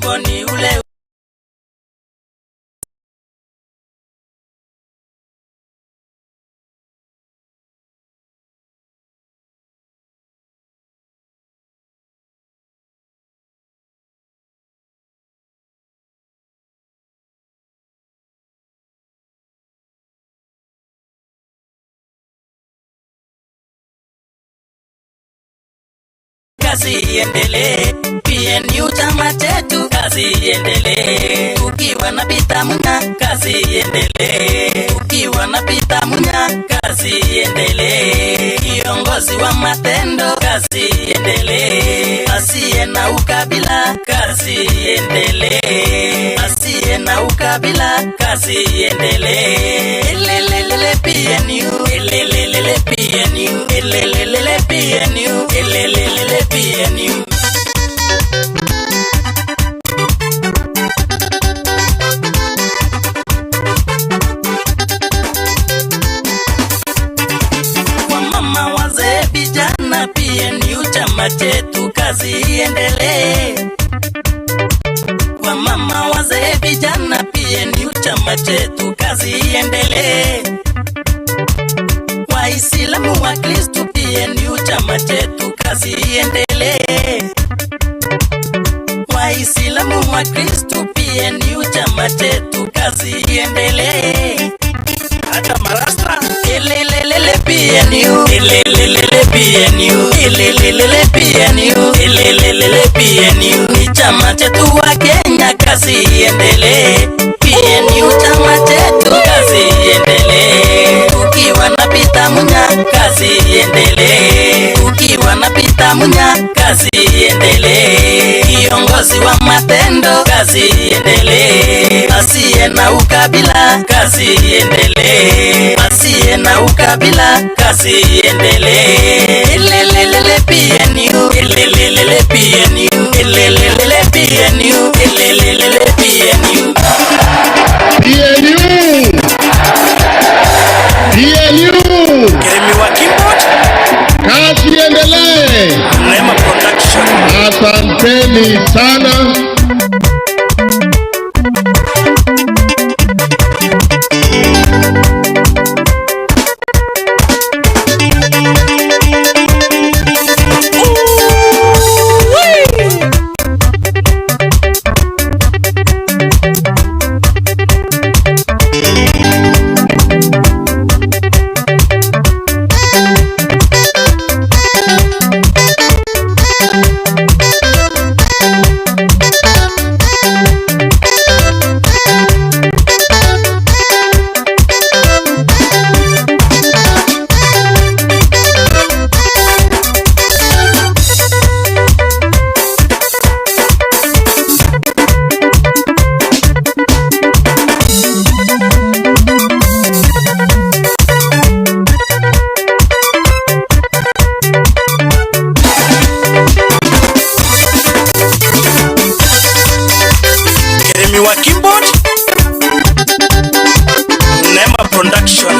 wimbo ni ule. Kazi iendelee, PNU chama chetu, kazi iendelee. Ukiwa na pita munya, kazi iendelee. Ukiwa na pita munya, kazi iendelee. Kiongozi wa matendo, kazi iendelee. Asiye na ukabila, kazi iendelee. Asiye na ukabila, kazi iendelee. Elelelele PNU, elelelele PNU, elelelele PNU, elelelele PNU. Wamama wazee vijana, PNU chama chetu, kazi iendelee. Wamama wazee vijana, PNU chama chetu, kazi iendelee. Waislamu wa Kristo, PNU chama chetu, kazi iendelee. Waislamu wa Kristo, PNU chama chetu, kazi iendelee. Hata marasta, elelelele PNU, elelelele PNU, elelelele PNU, elelelele PNU. Ni chama chetu wa Kenya, kazi iendelee. PNU chama chetu, kazi iendelee. Ukiwa na pita munya, kazi iendelee. Ukiwa na pita munya, kazi iendelee. Kiongozi wa matendo, kazi iendelee. Asiye na ukabila, kazi iendelee. Asiye na ukabila, kazi iendelee. Elelelele PNU, elelelele PNU, elelelele PNU, elelelele PNU. PNU! PNU! Keremi wa keyboard, kazi iendelee. Neema Production. Asanteni sana. Wa keyboard, Neema Production.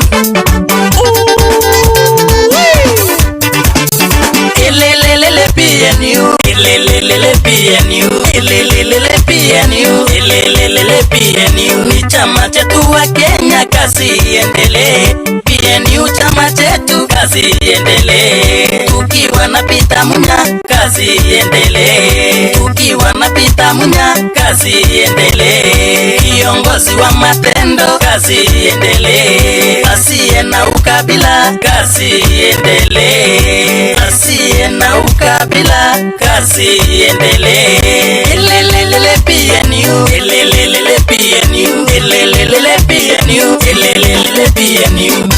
Elelelele PNU, elelelele PNU, elelelele PNU, elelelele PNU. Ni chama chetu wa Kenya, kazi iendelee. PNU chama chetu, kazi iendelee. Ukiwa na pita munya, kazi iendelee. Ukiwa na pita munya, kazi iendelee. Kiongozi wa matendo, kazi iendelee. Asiye na ukabila, kazi iendelee. Asiye na ukabila, kazi iendelee. Elelelele PNU, elelelele PNU, elelelele PNU, elelelele PNU.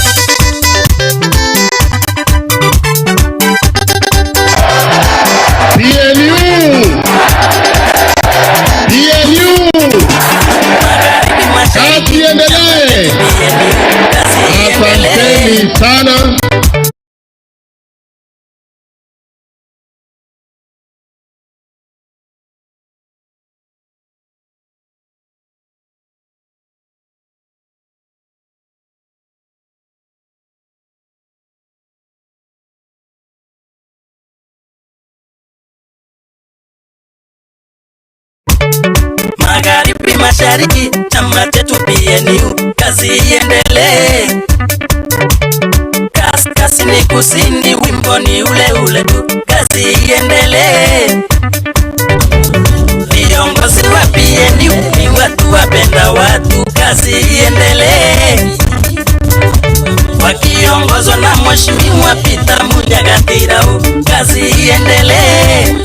PNU! PNU! Kazi iendelee. Asanteni sana. magharibi, mashariki, chama chetu PNU, kazi iendelee. Kaskazini, kusini, wimbo ni ule ule tu, kazi iendelee. Viongozi wa PNU ni watu wapenda watu, kazi iendelee. Wakiongozwa na Mheshimiwa Peter Munya, kazi iendelee.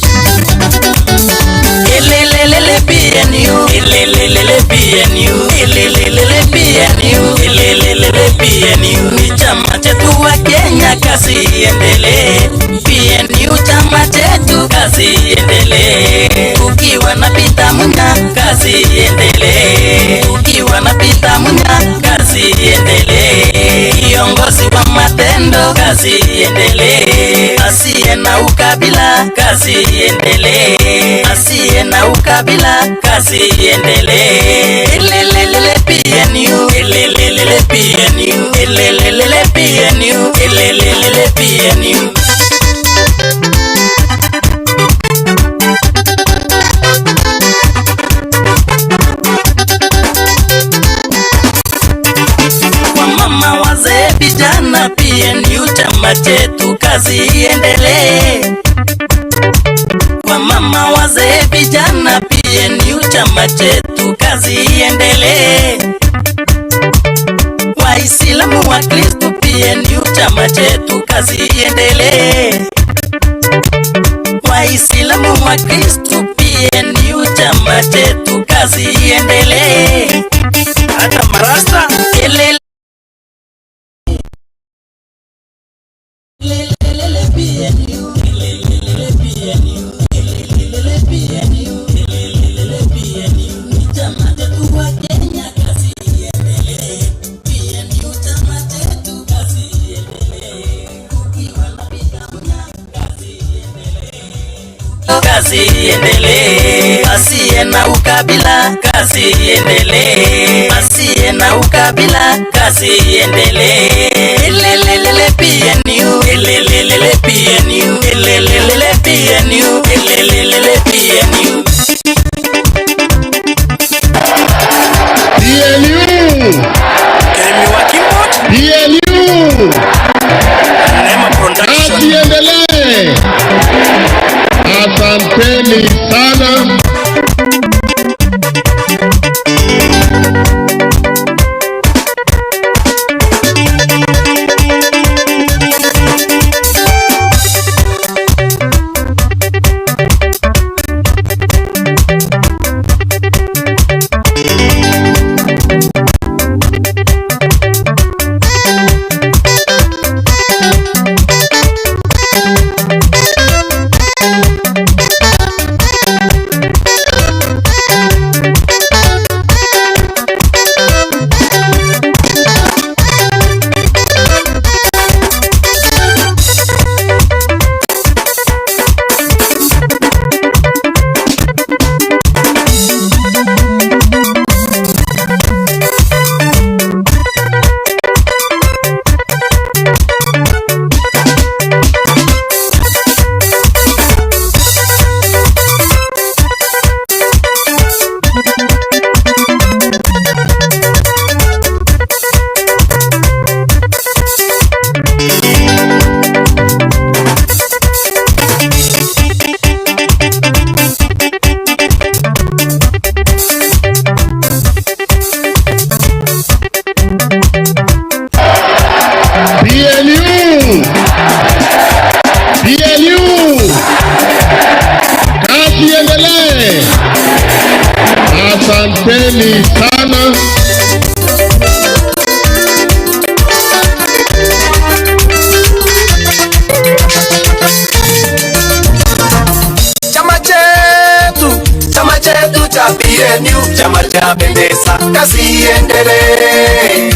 Elelelele PNU, elelelele PNU, elelelele PNU, elelelele PNU, ni chama chetu wa Kenya, kazi iendelee. PNU chama chetu, kazi iendelee. Ukiwa na Peter Munya, kazi iendelee. Ukiwa na Peter Munya, kazi iendelee. Kiongozi wa matendo, kazi iendelee. Asiye na ukabila, kazi iendelee. Asiye na ukabila, kazi iendelee. Elelelele PNU, elelelele PNU, elelelele PNU, elelelele PNU. Wamama, wazee, vijana, PNU chama chetu, kazi iendelee. Wamama, wazee, vijana, PNU chama chetu, kazi iendelee. Waislamu, wa Kristo, PNU chama chetu, kazi iendelee. Waislamu, wa Kristo, PNU chama chetu, kazi iendelee. Hata marasta elele PNU, elelelele PNU, elelelele PNU, elelelele PNU, ni chama chetu wa Kenya, kazi iendelee. PNU chama chetu, kazi iendelee. Ukiwa na Peter Munya, kazi iendelee. Kazi iendelee. Asiye na ukabila, kazi iendelee. Asiye na ukabila, kazi iendelee. Elelelele PNU, elelelele PNU, elelelele PNU, elelelele PNU. PNU, PNU, kazi iendelee. Asanteni sana. Asanteni sana. cha PNU, chama cha pendeza, kazi iendelee.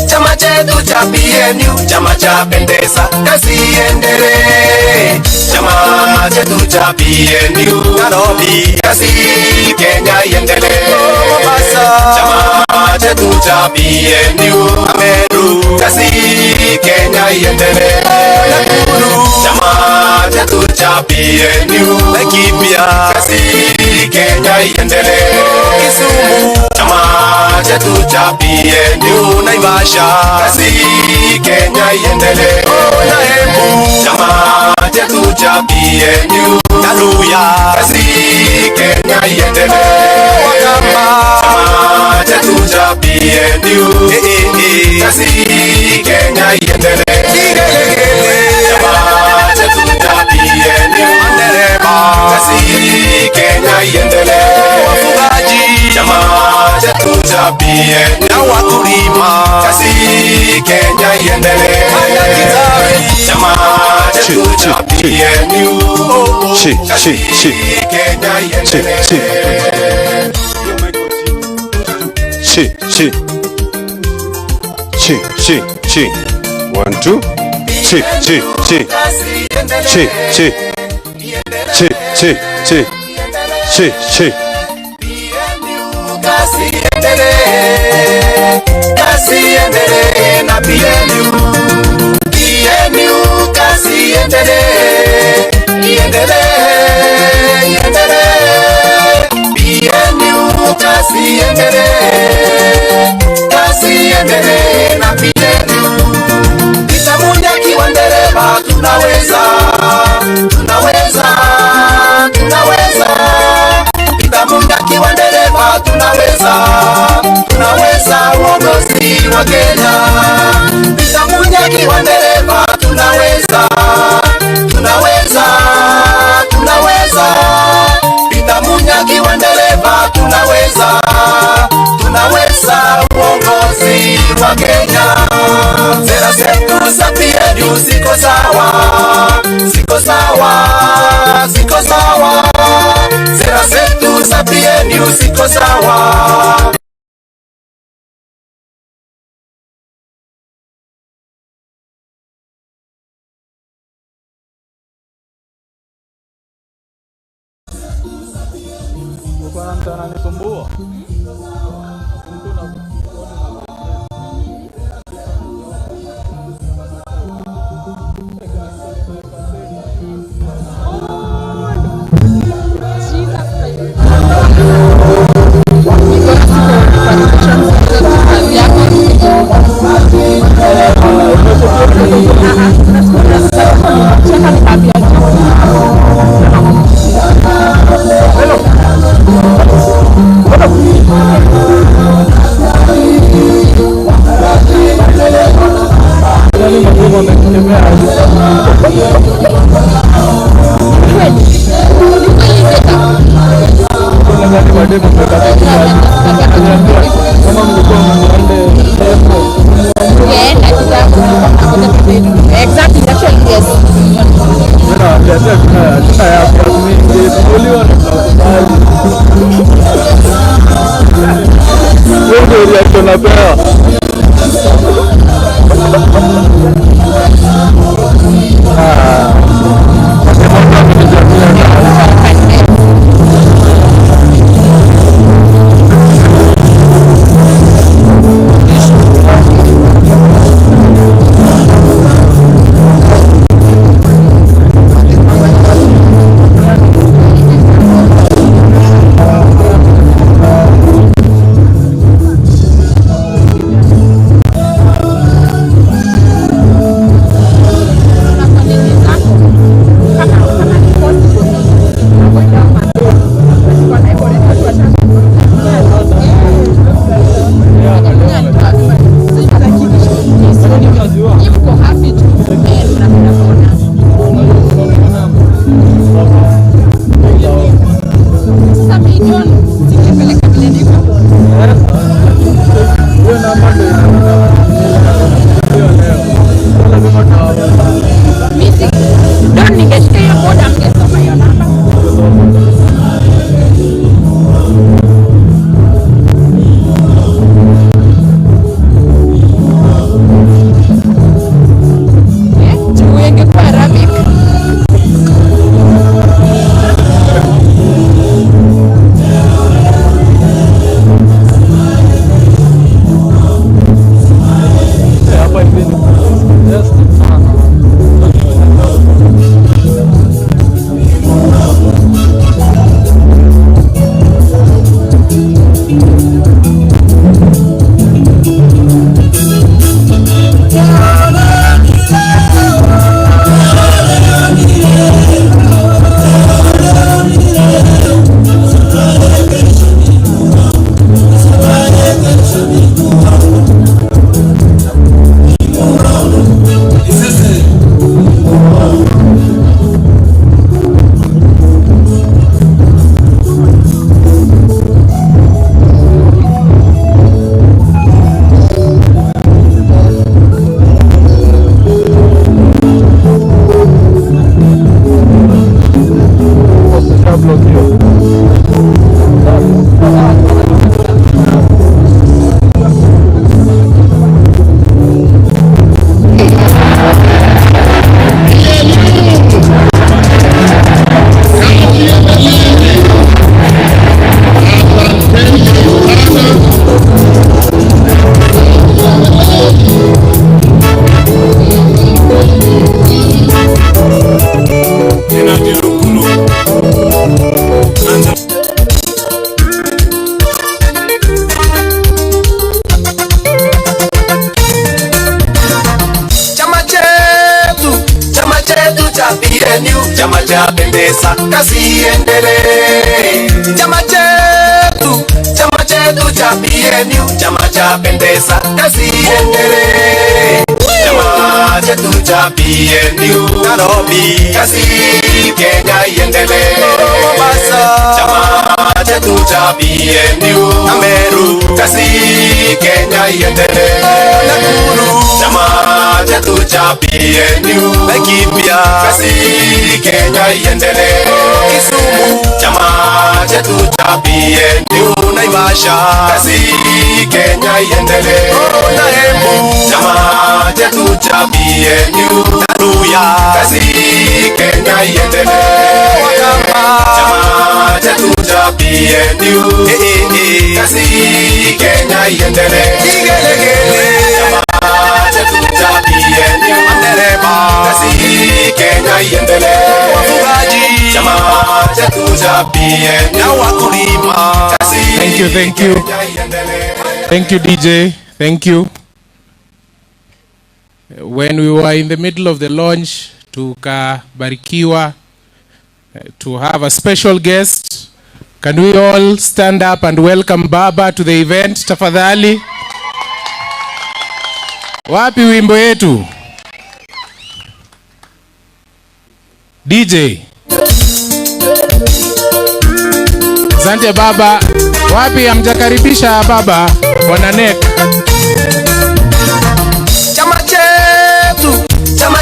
Chama chetu cha PNU, chama cha pendeza, kazi iendelee. Chama chetu cha PNU, Nairobi, kazi Kenya iendelee. Chama chetu cha PNU, Ameru, kazi Kenya iendelee. Chama chetu cha cha PNU. Laikipia, kazi Kenya iendelee. Kisumu, chama chetu cha PNU. Naivasha, kazi Kenya iendelee. na Embu, chama chetu cha PNU. Kaluya, kazi Kenya iendelee. Wakamba, chama chetu cha PNU. kazi Kenya iendelee. Kigelegele, chama chetu cha PNU. Ndereba, kazi Kenya iendelee. wafugaji, chama chetu cha PNU. na wakulima, kazi Kenya iendelee. Madaktari, chama chetu cha PNU. kazi Kenya iendelee. One, two. Chi. kazi iendelee. PNU kazi iendelee. kazi iendelee na PNU. PNU kazi iendelee. Iendelee. PNU kazi iendelee. kazi iendelee na PNU. Nitamuja kiwa ndereba, tunaweza. Nitamuja kiwa ndereba, tunaweza uongozi wa Kenya. Nitamuja kiwa ndereba, tunaweza. Nitamuja kiwa ndereba, tunaweza uongozi wa Kenya. Sera zetu za PNU ziko sawa. Sera zetu za PNU ziko sawa. chapendeza, kazi iendelee. Chama chetu cha PNU, chama chapendeza, kazi iendelee. Chama chetu cha PNU, Nairobi, kazi Kenya iendelee. Mombasa, chama chetu cha PNU, Meru, kazi Kenya iendelee. Nakuru, chama chetu cha PNU, Laikipia, kazi Kenya iendelee. Kisumu, chama chetu cha PNU, Naivasha, kazi Kenya iendelee. Embu, chama chetu cha PNU, Luya, kazi Kenya iendelee. Wakamba, chama chetu cha PNU, kazi Kenya iendelee. Kigelegele, chama chetu cha PNU, Madereba, kazi Kenya iendelee. Wafugaji, chama chetu cha PNU, na wakulima, kazi Kenya iendelee. Thank you, DJ. Thank you. When we were in the middle of the launch, tukabarikiwa to have a special guest. Can we all stand up and welcome Baba to the event, tafadhali? Wapi wimbo yetu? DJ. Asante Baba. Wapi amjakaribisha Baba? Wananek. Chama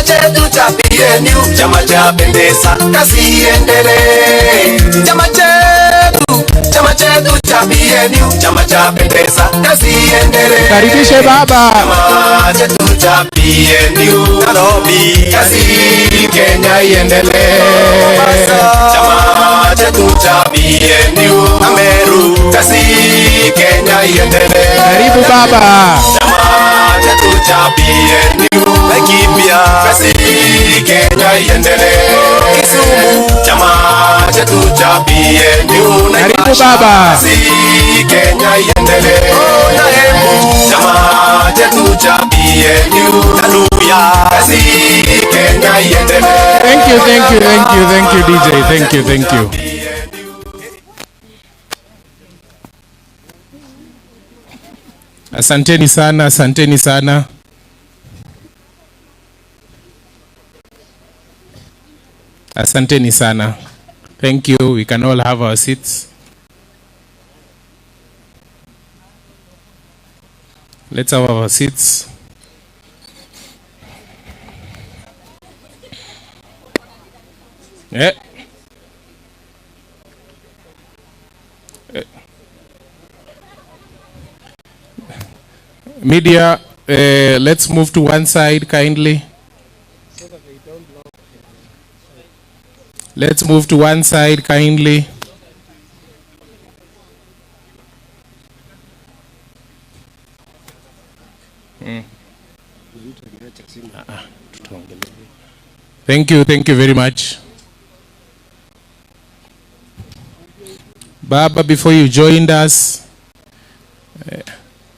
chetu cha PNU, chama chapendeza, kazi iendelee. Chama chetu cha PNU, chama chapendeza, kazi iendelee. Karibishe Baba. Chama chetu cha PNU, Nairobi, kazi Kenya iendelee. Chama chetu cha PNU, Meru, kazi Kenya iendelee. Karibu Baba. Chama chetu cha PNU, Laikipia, kazi Kenya iendelee. Kisumu, chama chetu cha PNU, karibu Baba. kazi Kenya iendelee. Embu, chama chetu cha PNU, Luya, kazi Kenya iendelee. Thank you DJ. Thank you. Asanteni sana. Asanteni sana. Thank you. We can all have our seats. Let's have our seats. Yeah. Media, let's move to one side kindly. Let's move to one side kindly. Thank you very much. Baba, before you joined us,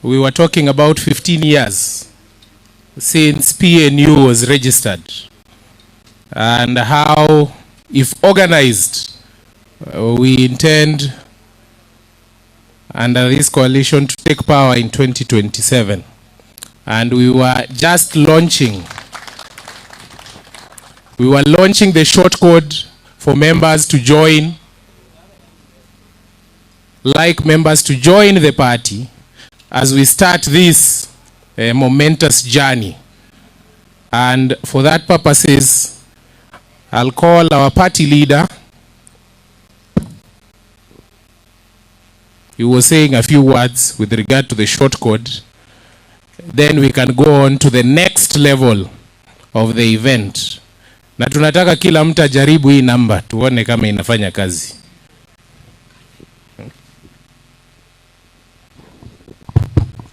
we were talking about 15 years since PNU was registered and how, if organized, we intend under this coalition to take power in 2027. And we were just launching. We were launching the short code for members to join, like members to join the party as we start this momentous journey. And for that purposes, I'll call our party leader. He was saying a few words with regard to the short code. Then we can go on to the next level of the event. Na tunataka kila mtu ajaribu hii namba tuone kama inafanya kazi.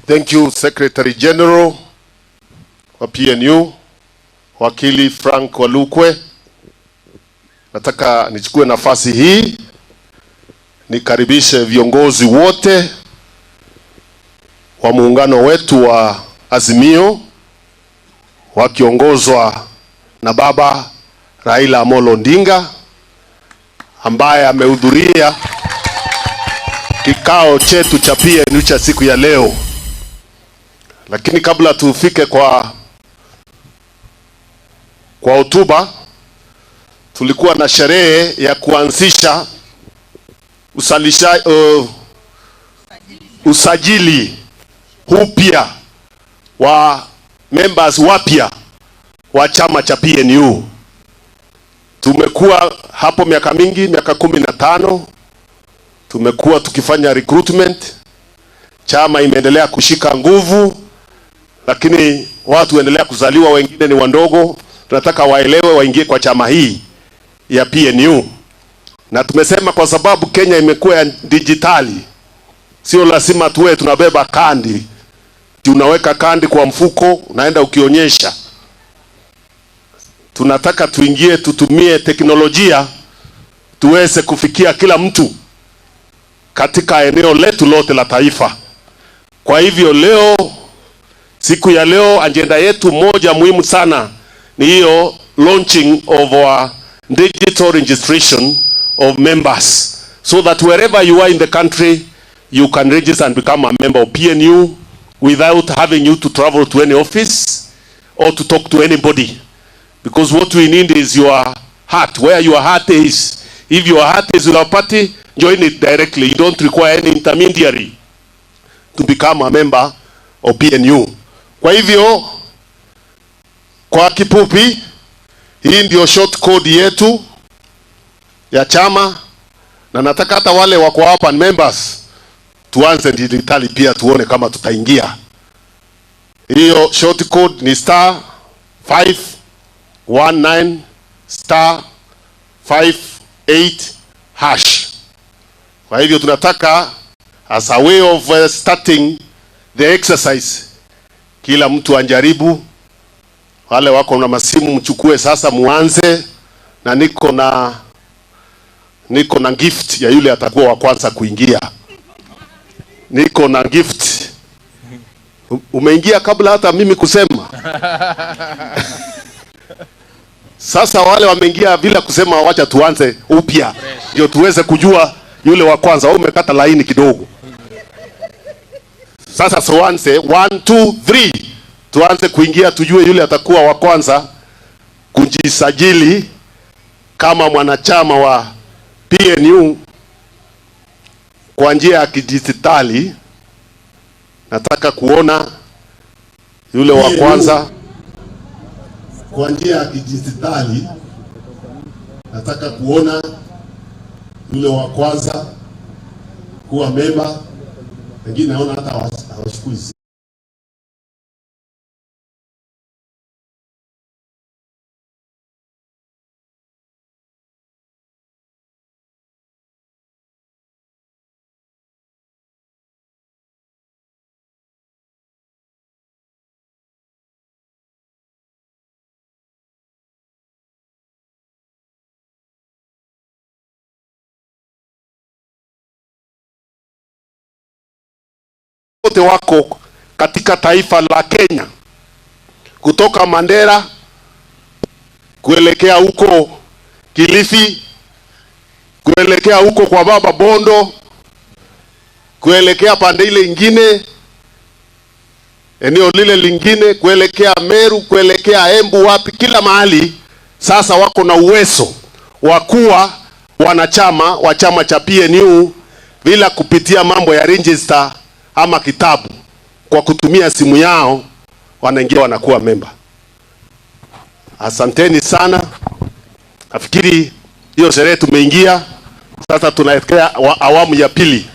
Thank you, Secretary General wa PNU, Wakili Frank Walukwe. Nataka nichukue nafasi hii nikaribishe viongozi wote wa muungano wetu wa Azimio wakiongozwa na Baba Raila Odinga ambaye amehudhuria kikao chetu cha PNU cha siku ya leo. Lakini kabla tufike kwa hotuba, tulikuwa na sherehe ya kuanzisha usajili upya wa members wapya wa chama cha PNU. Tumekuwa hapo miaka mingi, miaka 15 tumekuwa tukifanya recruitment. Chama imeendelea kushika nguvu, lakini watu waendelea kuzaliwa, wengine ni wandogo. Tunataka waelewe, waingie kwa chama hii ya PNU. Na tumesema kwa sababu Kenya imekuwa ya digitali, sio lazima tuwe tunabeba kandi. Tunaweka kandi kwa mfuko, unaenda ukionyesha. Tunataka tuingie, tutumie teknolojia tuweze kufikia kila mtu katika eneo letu lote la taifa. Kwa hivyo leo, siku ya leo, agenda yetu moja muhimu sana ni hiyo launching of our digital registration of members, so that wherever you are in the country you can register and become a member of PNU without having you to travel to any office or to talk to anybody. Because what we need is your heart, where your heart is. If your heart is with our party, join it directly. You don't require any intermediary to become a member of PNU. Kwa hivyo, kwa kifupi, hii ndio short code yetu ya chama, na nataka hata wale wako hapa members tuanze digitali pia tuone kama tutaingia. Hiyo short code ni *519*58#. Kwa hivyo tunataka as a way of starting the exercise, kila mtu anjaribu. Wale wako na masimu mchukue sasa, muanze. Na niko na gift ya yule atakuwa wa kwanza kuingia. Niko na gift. Umeingia kabla hata mimi kusema. Sasa wale wameingia bila kusema, wacha tuanze upya ndio tuweze kujua yule wa kwanza. Umekata laini kidogo. Sasa tuanze 1 2 3, tuanze kuingia, tujue yule atakuwa wa kwanza kujisajili kama mwanachama wa PNU kwa njia ya kidijitali. Nataka kuona yule wa kwanza kwa njia ya kidijitali. Nataka kuona yule wa kwanza kuwa member. Wengine naona hata hawachukui. Wote wako katika taifa la Kenya, kutoka Mandera kuelekea huko Kilifi, kuelekea huko kwa Baba Bondo, kuelekea pande ile ingine, eneo lile lingine, kuelekea Meru, kuelekea Embu, wapi, kila mahali. Sasa wako na uwezo wa kuwa wanachama wa chama cha PNU bila kupitia mambo ya register ama kitabu. Kwa kutumia simu yao wanaingia, wanakuwa member. Asanteni sana. Nafikiri hiyo sherehe tumeingia. Sasa tunaelekea awamu ya pili.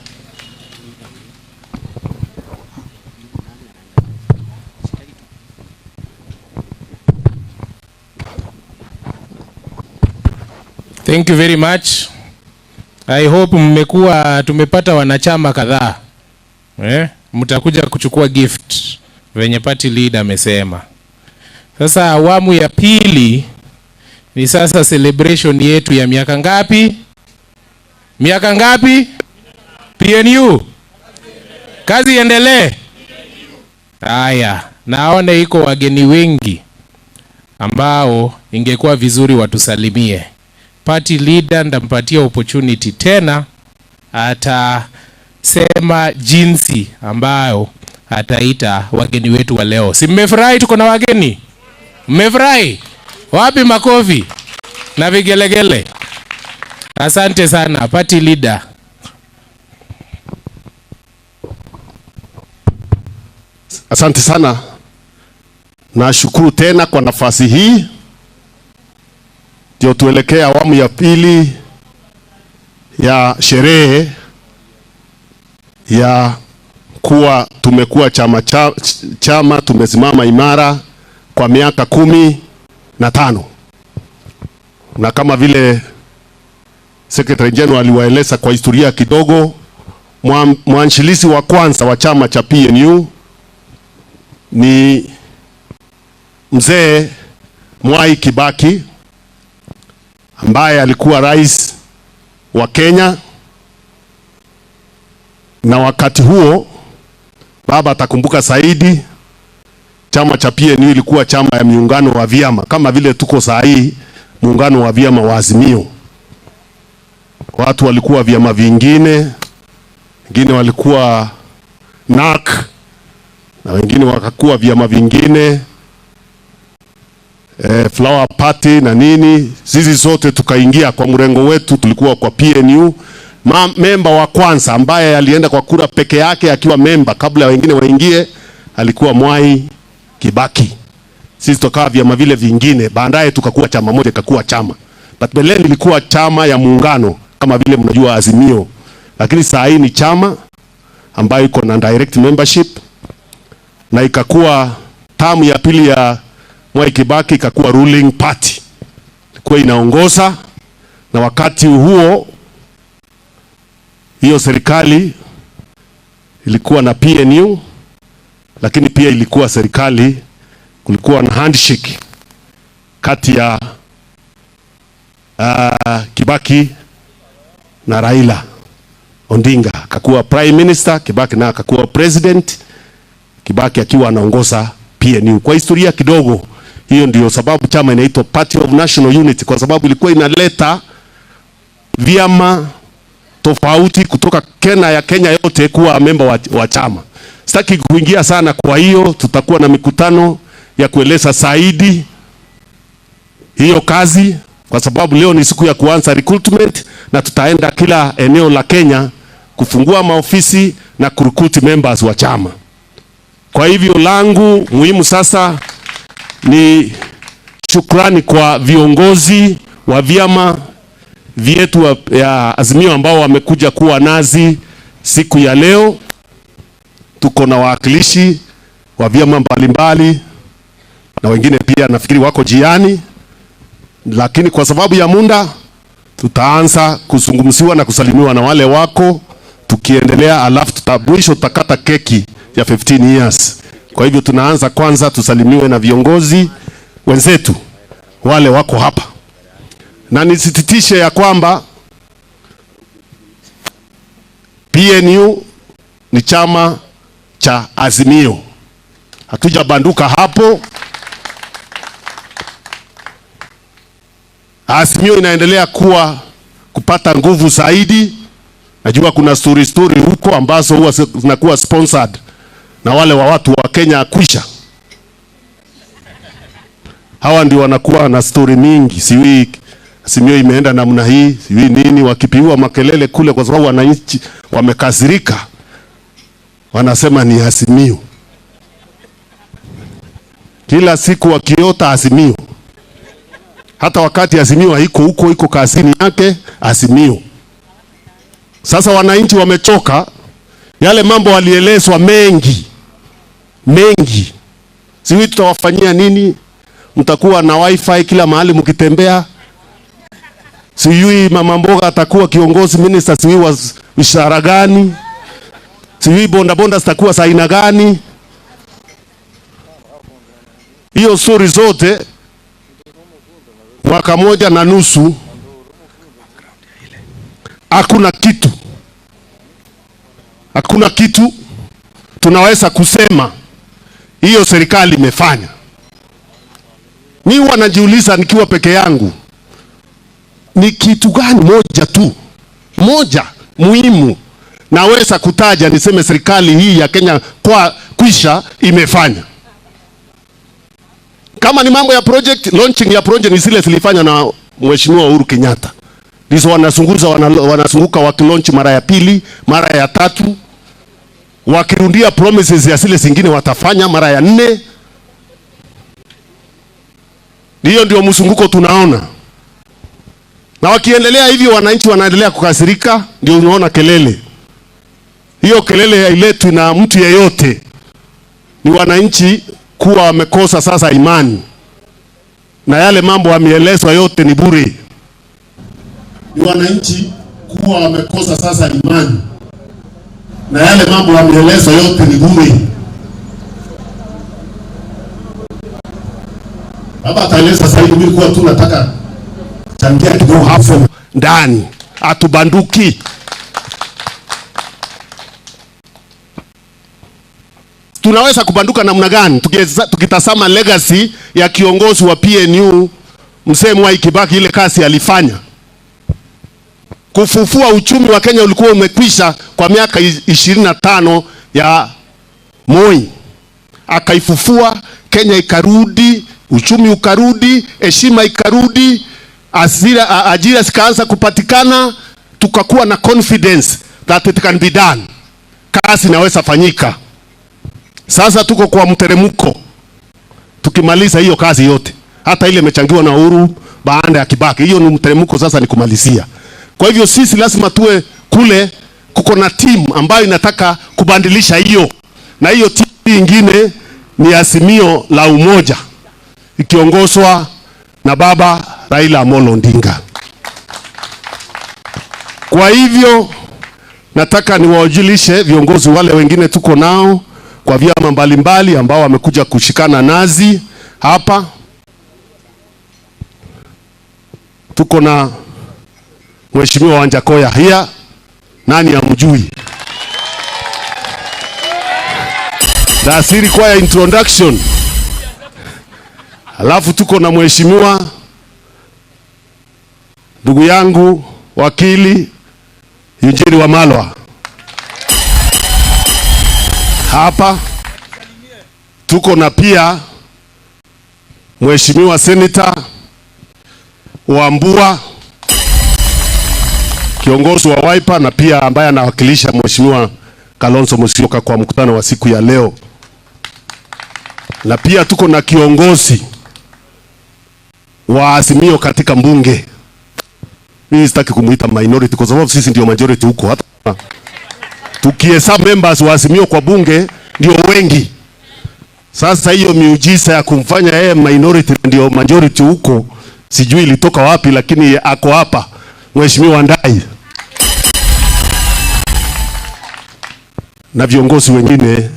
Thank you very much. I hope tumepata wanachama kadhaa. Mtakuja kuchukua gift venye party leader amesema. Sasa awamu ya pili ni sasa celebration yetu ya miaka ngapi? Miaka ngapi? PNU. Kazi iendelee. Haya, naona iko wageni wengi ambao ingekuwa vizuri watusalimie. party leader ndampatia opportunity tena, atasema jinsi ambayo ataita wageni wetu wa leo. Si mmefurahi tuko na wageni? Mmefurahi? Wapi makofi na vigelegele? Asante sana party leader. Asante sana. Nashukuru tena kwa nafasi hii. Ndio tuelekea awamu ya pili ya sherehe ya kuwa tumekuwa chama tumesimama imara kwa miaka 15. Na kama vile Secretary General aliwaeleza kwa historia kidogo, mwanzilishi wa kwanza wa chama cha PNU ni mzee Mwai Kibaki ambaye alikuwa rais wa Kenya, na wakati huo baba atakumbuka zaidi, chama cha PNU ilikuwa chama ya muungano wa vyama kama vile tuko saa hii muungano wa vyama wa Azimio. Watu walikuwa vyama vingine, wengine walikuwa NAK na wengine wakakuwa vyama vingine, Flower Party na nini. Sisi sote tukaingia kwa mrengo wetu, tulikuwa kwa PNU. Memba wa kwanza ambaye alienda kwa kura peke yake akiwa memba kabla wengine waingie alikuwa Mwai Kibaki. Sisi tukawa vyama vile vingine, baadaye tukakuwa chama moja, ikakuwa chama. But mbeleni ilikuwa chama ya muungano kama vile mnajua Azimio. Lakini saa hii ni chama ambayo iko na direct membership, na ikakuwa tamu ya pili ya Mwai Kibaki ikakuwa ruling party. Ilikuwa inaongoza, na wakati huo hiyo serikali ilikuwa na PNU, lakini pia ilikuwa serikali, kulikuwa na handshake kati ya Kibaki na Raila Odinga. Akakuwa prime minister, Kibaki na akakuwa president, Kibaki akiwa anaongoza PNU. Kwa historia kidogo, hiyo ndio sababu chama inaitwa Party of National Unity, kwa sababu ilikuwa inaleta vyama tofauti kutoka Kenya yote kuwa member wa chama. Sitaki kuingia sana, kwa hiyo tutakuwa na mikutano ya kueleza zaidi hiyo kazi, kwa sababu leo ni siku ya kuanza recruitment, na tutaenda kila eneo la Kenya kufungua maofisi na kurecruit members wa chama. Kwa hivyo langu muhimu sasa ni shukrani kwa viongozi wa vyama vyetu ya Azimio ambao wamekuja kuwa nazi siku ya leo. Tuko na wawakilishi wa vyama mbalimbali na wengine pia nafikiri wako jiani, lakini kwa sababu ya muda tutaanza kuzungumziwa na kusalimiwa na wale wako, tukiendelea alafu mwisho tutakata keki ya 15 years. Kwa hivyo tunaanza kwanza tusalimiwe na viongozi wenzetu wale wako hapa. Na nisititishe ya kwamba PNU ni chama cha Azimio. Hatujabanduka hapo. Azimio inaendelea kupata nguvu zaidi. Najua kuna story huko ambazo huwa zinakuwa sponsored na wale wa watu wa Kenya kwisha. Hawa ndio wanakuwa na story mingi. Siwi Azimio imeenda namna hii, siwi nini, wakipiwa makelele kule kwa sababu wananchi wamekasirika. Wanasema ni Azimio. Kila siku wakiota Azimio. Hata wakati Azimio haiko huko, iko kazini yake Azimio. Sasa wananchi wamechoka, yale mambo walielezwa mengi. Siwi tutawafanyia nini? Mtakuwa na wifi kila mahali mkitembea. Siwi mama mboga atakuwa kiongozi minister, siwi wizara gani? Siwi bonda zitakuwa za aina gani? Hiyo story zote mwaka moja na nusu hakuna kitu tunaweza kusema hiyo serikali imefanya. Mimi wanajiuliza nikiwa peke yangu, ni kitu gani moja tu, moja muhimu naweza kutaja niseme serikali hii ya Kenya kwa kwisha imefanya. Kama ni mambo ya project, launching ya project ni zile zilifanya na Mheshimiwa Uhuru Kenyatta. Ndizo wanazunguka wakilaunch mara ya pili, mara ya tatu. Wakirundia promises ya zile zingine watafanya mara ya 4. Hiyo ndio mzunguko tunaona. Na wakiendelea hivyo wananchi wanaendelea kukasirika, ndio unaona kelele. Hiyo kelele hailetwi na mtu yeyote. Ni wananchi kuwa wamekosa sasa imani. Na yale mambo yameelezwa yote ni bure. Ni wananchi kuwa wamekosa sasa imani. Na yale mambo yameelezwa yote ni bure. Baba ataeleza sasa hivi nilikuwa tu nataka changia kidogo hapo ndani. Atubanduki. Tunaweza kubanduka namna gani? Tukitazama legacy ya kiongozi wa PNU Mzee Mwai Kibaki, ile kazi alifanya. Kufufua uchumi wa Kenya ulikuwa umekwisha kwa miaka 25 ya Moi. Akaifufua, Kenya ikarudi, uchumi ukarudi, heshima ikarudi, ajira zikaanza kupatikana, tukakuwa na confidence that it can be done. Kazi inaweza fanyika. Sasa tuko kwa mteremko. Tukimaliza hiyo kazi yote, hata ile imechangiwa na Uhuru baada ya Kibaki, hiyo ni mteremko, sasa ni kumalizia. Kwa hivyo sisi lazima tuwe kule, kuko na timu ambayo inataka kubadilisha hiyo. Na hiyo timu nyingine ni Azimio la Umoja, ikiongozwa na baba Raila Odinga. Kwa hivyo nataka niwajulishe viongozi wale wengine tuko nao kwa vyama mbalimbali ambao wamekuja kushikana nazi hapa. Tuko na Mheshimiwa Wanjakoya hia, nani amjui? Dasiri kwa ya introduction. Alafu tuko na Mheshimiwa ndugu yangu wakili Injili wa Malwa hapa. Tuko na pia Mheshimiwa Senator Wambua, kiongozi wa Wiper, na pia ambaye anawakilisha Mheshimiwa Kalonzo Musyoka kwa mkutano wa siku ya leo. Na pia tuko na kiongozi wa Azimio katika mbunge. Mimi sitaki kumuita minority kwa sababu sisi ndio majority huko. Hata tukihesabu members wa Azimio kwa bunge ndio wengi. Sasa hiyo miujiza ya kumfanya yeye minority ndio majority huko, sijui ilitoka wapi, lakini ako hapa Mheshimiwa Ndai na viongozi wengine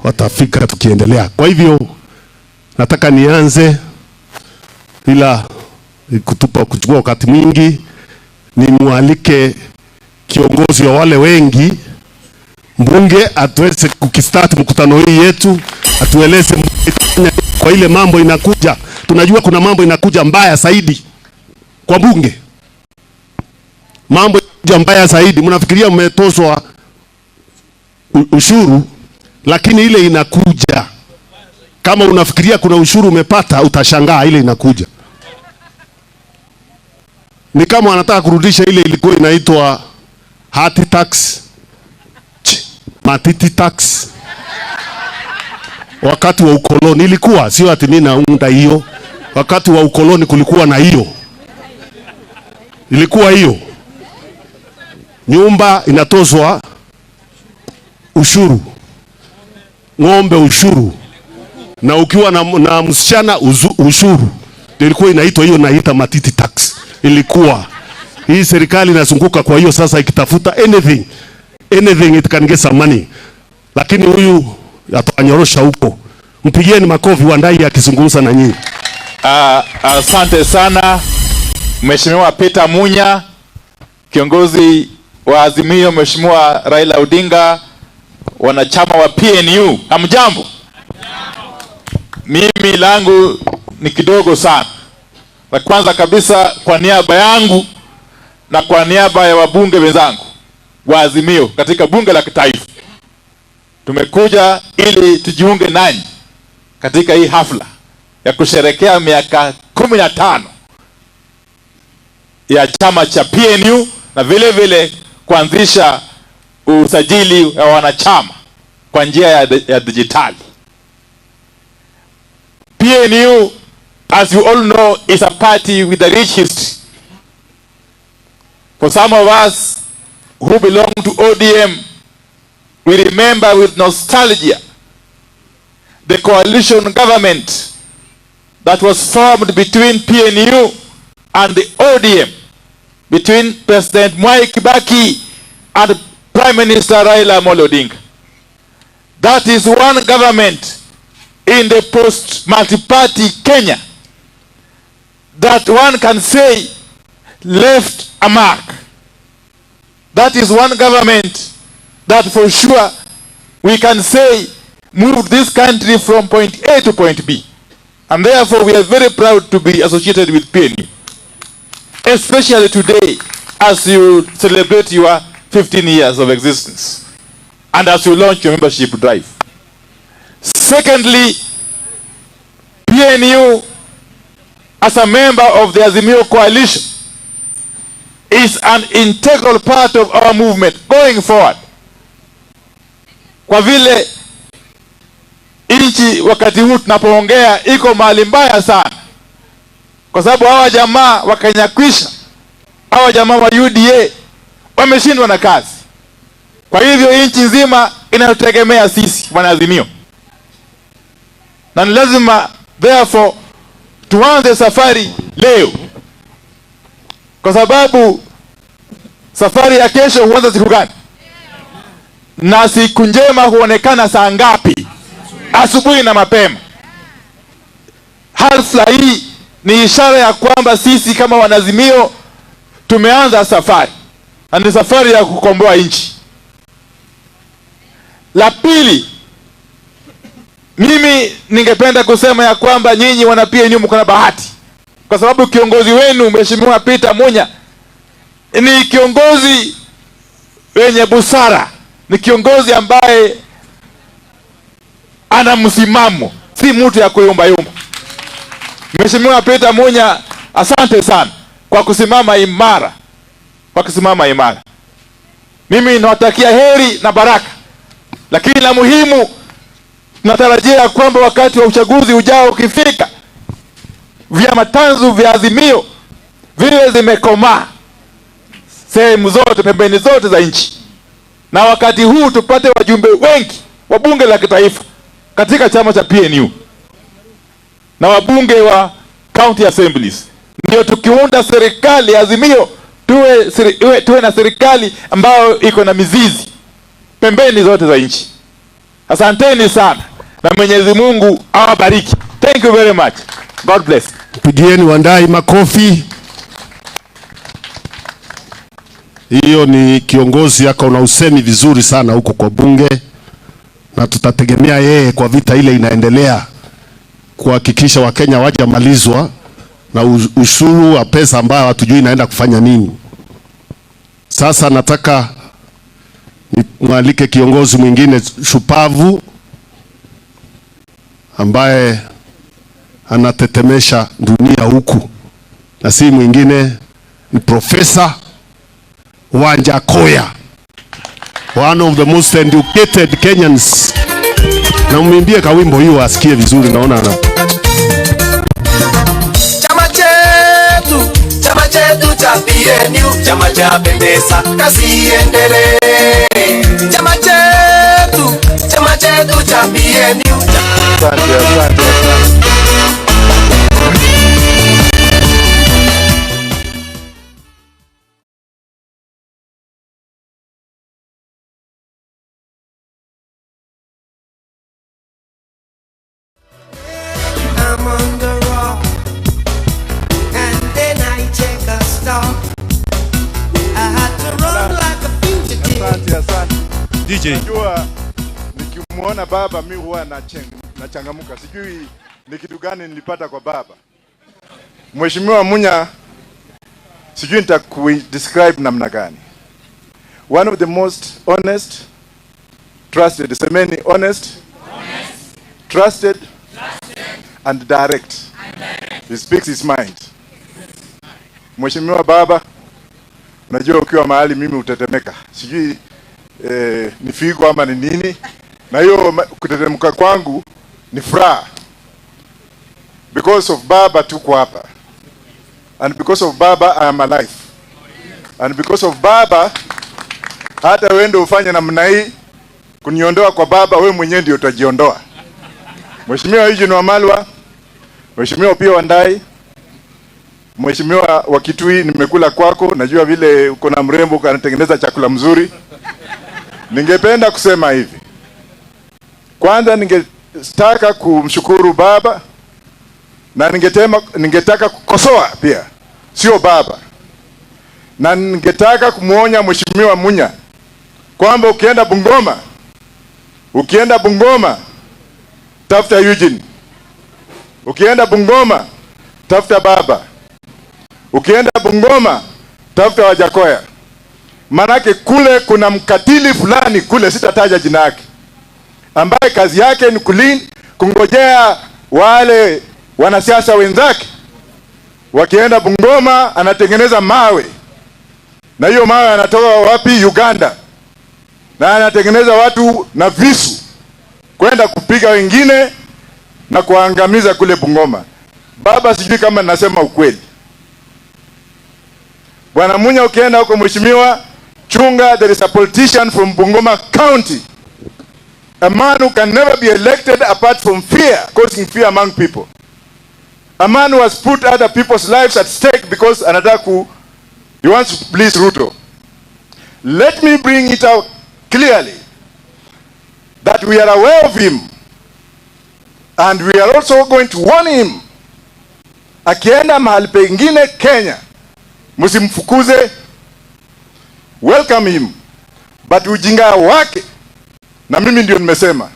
watafika tukiendelea. Kwa hivyo nataka nianze bila kuchukua wakati mwingi, nimwalike kiongozi wa wale wengi mbunge atuweze kukistart mkutano hii yetu, atueleze kwa ile mambo inakuja. Tunajua kuna mambo inakuja mbaya zaidi kwa bunge, mambo inakuja mbaya zaidi. Mnafikiria mmetozwa ushuru, lakini ile inakuja. Kama unafikiria kuna ushuru umepata, utashangaa ile inakuja. Ni kama wanataka kurudisha ile ilikuwa inaitwa hati tax, matiti tax. Wakati wa ukoloni ilikuwa, sio ati mimi naunda hiyo. Wakati wa ukoloni kulikuwa na hiyo. Ilikuwa hiyo. Nyumba inatozwa ushuru, ng'ombe ushuru, na ukiwa na msichana ushuru. Ilikuwa inaitwa hiyo, naita matiti tax. Ilikuwa hii serikali inazunguka kwa hiyo sasa ikitafuta anything it can get some money, lakini huyu atanyorosha huko. Mpigieni makofi Wandai akizungumza na nyinyi. Asante sana Mheshimiwa Peter Munya, kiongozi wa Azimio, Mheshimiwa Raila Odinga, wanachama wa PNU. Hamjambo? Mimi langu ni kidogo sana. La kwanza kabisa, kwa niaba yangu na kwa niaba ya wabunge wenzangu wa Azimio katika bunge la kitaifa, tumekuja ili tujiunge nanyi katika hii hafla ya kusherekea miaka 15 ya chama cha PNU na vile vile kuanzisha usajili wa wanachama kwa njia ya dijitali. PNU, as you all know, is a party with a rich history. For some of us who belong to ODM, we remember with nostalgia the coalition government that was formed between PNU and the ODM, between President Mwai Kibaki and Prime Minister Raila Odinga. That is one government in the post-multi-party Kenya that one can say left a mark. That is one government that for sure we can say moved this country from point A to point B. And therefore we are very proud to be associated with PNU. Especially today as you celebrate your 15 years of existence and as you launch your membership drive. Secondly, PNU as a member of the Azimio coalition is an integral part of our movement going forward. Kwa vile nchi wakati huu tunapoongea iko mahali mbaya sana, kwa sababu hawa jamaa wakanyakwisha, hawa jamaa wa UDA wameshindwa na kazi. Kwa hivyo nchi nzima inategemea sisi wanaazimio, na lazima therefore tuanze safari leo, kwa sababu safari ya kesho huanza siku gani na siku njema huonekana saa ngapi? Asubuhi na mapema. Hafla hii ni ishara ya kwamba sisi kama wanazimio tumeanza safari, na ni safari ya kukomboa nchi. La pili, mimi ningependa kusema ya kwamba nyinyi wana PNU mko na bahati, kwa sababu kiongozi wenu Mheshimiwa Peter Munya ni kiongozi wenye busara, ni kiongozi ambaye ana msimamo, si mtu ya kuyumba yumba. Mheshimiwa Peter Munya, asante sana kwa kusimama imara, Mimi nawatakia heri na baraka, lakini la muhimu tunatarajia kwamba wakati wa uchaguzi ujao ukifika, vyama tanzu vya Azimio vile zimekomaa sehemu zote, pembeni zote za nchi, na wakati huu tupate wajumbe wengi wa bunge la kitaifa katika chama cha PNU na wabunge wa county assemblies, ndio tukiunda serikali ya Azimio tuwe na serikali ambayo iko na mizizi pembeni zote za nchi. Asanteni sana na Mwenyezi Mungu awabariki. Thank you very much. God bless. Pigieni Wandai makofi. Hiyo ni kiongozi yako na usemi vizuri sana huko kwa bunge, na tutategemea yeye kwa vita ile inaendelea kuhakikisha Wakenya wajamalizwa na ushuru wa pesa ambayo hatujui inaenda kufanya nini. Sasa nataka nimwalike kiongozi mwingine shupavu ambaye anatetemesha dunia huku, na si mwingine ni Profesa Wanjakoya, one of the most educated Kenyans. Na mwimbie kawimbo hiyo asikie vizuri, naona ana chama chetu cha PNU, chama cha pendeza, kazi iendelee. Chama chetu cha PNU. Asante. I'm on the rock, and then I check a stop. I had to run like a fugitive. Asante. DJ. Najua nikimuona baba mimi huwa nachangamuka. Sijui ni kitu gani nilipata kwa baba. Mheshimiwa Munya, sijui nitaku-describe namna gani. One of the most honest, trusted, semeni honest, trusted, and direct. He speaks his mind. Mheshimiwa Baba, najua ukiwa mahali mimi utatemeka. Sijui ni figo ama ni nini. Na hiyo kutetemeka kwangu ni furaha. Because of Baba tuko hapa. And because of Baba I am alive. And because of Baba hata wende ufanye namna hii kuniondoa kwa Baba, wewe mwenyewe ndio utajiondoa. Mheshimiwa Eugene Wamalwa, Mheshimiwa pia Wandai, Mheshimiwa wa Kitui, nimekula kwako, najua vile uko na mrembo kanatengeneza chakula mzuri. Ningependa kusema hivi. Kwanza ningetaka kumshukuru Baba na ningetaka kukosoa pia, sio Baba. Na ningetaka kumuonya Mheshimiwa Munya kwamba ukienda Bungoma tafuta Eugene. Ukienda Bungoma tafuta Baba. Ukienda Bungoma tafuta Wajakoya. Manake kule kuna mkatili fulani kule, sitataja jina yake, ambaye kazi yake ni kungojea wale wanasiasa wenzake. Wakienda Bungoma anatengeneza mawe. Na hiyo mawe anatoka wapi? Uganda. Na anatengeneza watu na visu kwenda kupiga wengine na kuangamiza kule Bungoma. Baba, sijui kama nasema ukweli. Bwana Munya, ukienda huko Mheshimiwa, chunga, there is a politician from Bungoma County. A man who can never be elected apart from fear, causing fear among people. A man who has put other people's lives at stake because he wants to please Ruto. Let me bring it out clearly that we are aware of him, and we are also going to warn him. Akienda mahali pengine Kenya, msimfukuze, welcome him, but ujinga wake, na mimi ndio nimesema,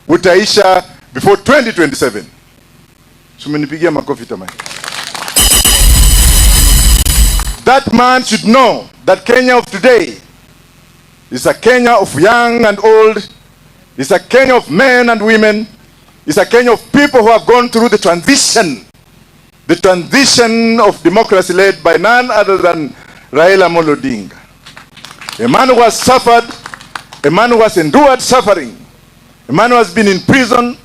utaisha before 2027. Sumenipigia makofi tamani. That man should know that Kenya of today is a Kenya of young and old. It's a Kenya of men and women. It's a Kenya of people who have gone through the transition of democracy led by none other than Raila Odinga. A man who has suffered, a man who has endured suffering, a man who has been in prison,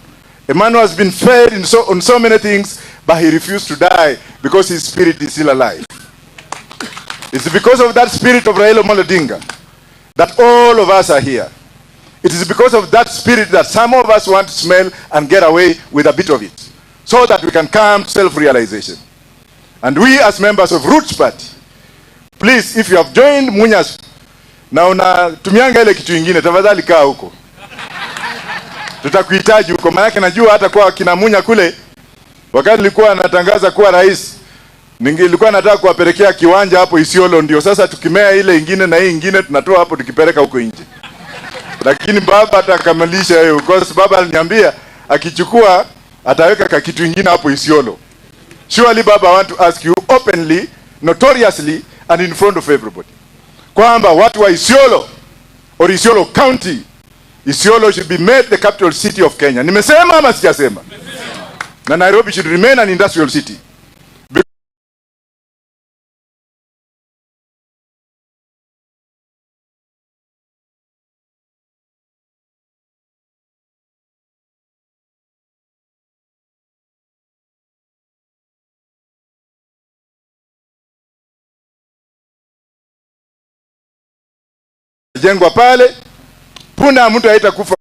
a man who has been fed on so many things, but he refused to die because his spirit is still alive. It's because of that spirit of Raila Odinga that all of us are here. It is because of that spirit that some of us want to smell and get away with a bit of it, so that we can come to self-realization. And we as members of Roots Party, please, if you have joined Munya's, na unatumianga ile kitu ingine, tafadhali kaa huko. Tutakuhitaji huko, maana najua hata kwa kina Munya kule, wakati nilikuwa natangaza kuwa rais, nilikuwa nataka kuwapelekea kiwanja hapo Isiolo, ndio sasa tukimea ile ingine na hii ingine tunatoa hapo tukipeleka huko nje. Lakini Baba atakamilisha hiyo, because Baba aliniambia akichukua ataweka kitu ingine hapo Isiolo. Surely Baba, I want to ask you openly, notoriously, and in front of everybody, kwamba watu wa Isiolo or Isiolo County, Isiolo should be made the capital city of Kenya. Nimesema ama sijasema? Na Nairobi should remain an industrial city. Jengwa pale, punda mtu haitakufa.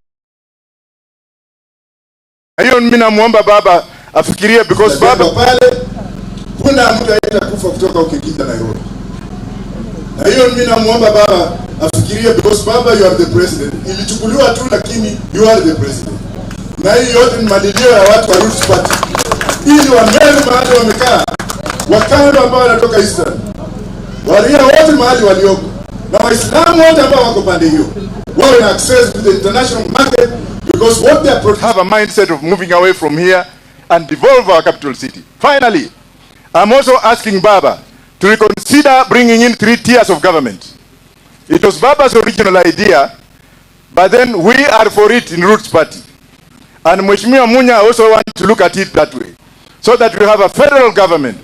Hiyo mimi namuomba Baba afikirie, because Baba pale punda mtu haitakufa kutoka ukikija Nairobi. Na hiyo mimi namuomba Baba afikirie, because Baba, you are the president. Ilichukuliwa tu lakini you are the president. Na hiyo yote ni malilio ya watu wa Roots Party. Ili wameli mahali wamekaa, wakando ambao wanatoka Eastern, walia wote mahali walioko, na Waislamu wote ambao wako pande hiyo, wawe na access to the international market, because what they have a mindset of moving away from here and devolve our capital city. Finally, I'm also asking Baba to reconsider bringing in 3 tiers of government. It was Baba's original idea, but then we are for it in Roots Party. And Mheshimiwa Munya also wants to look at it that way, so that we have a federal government.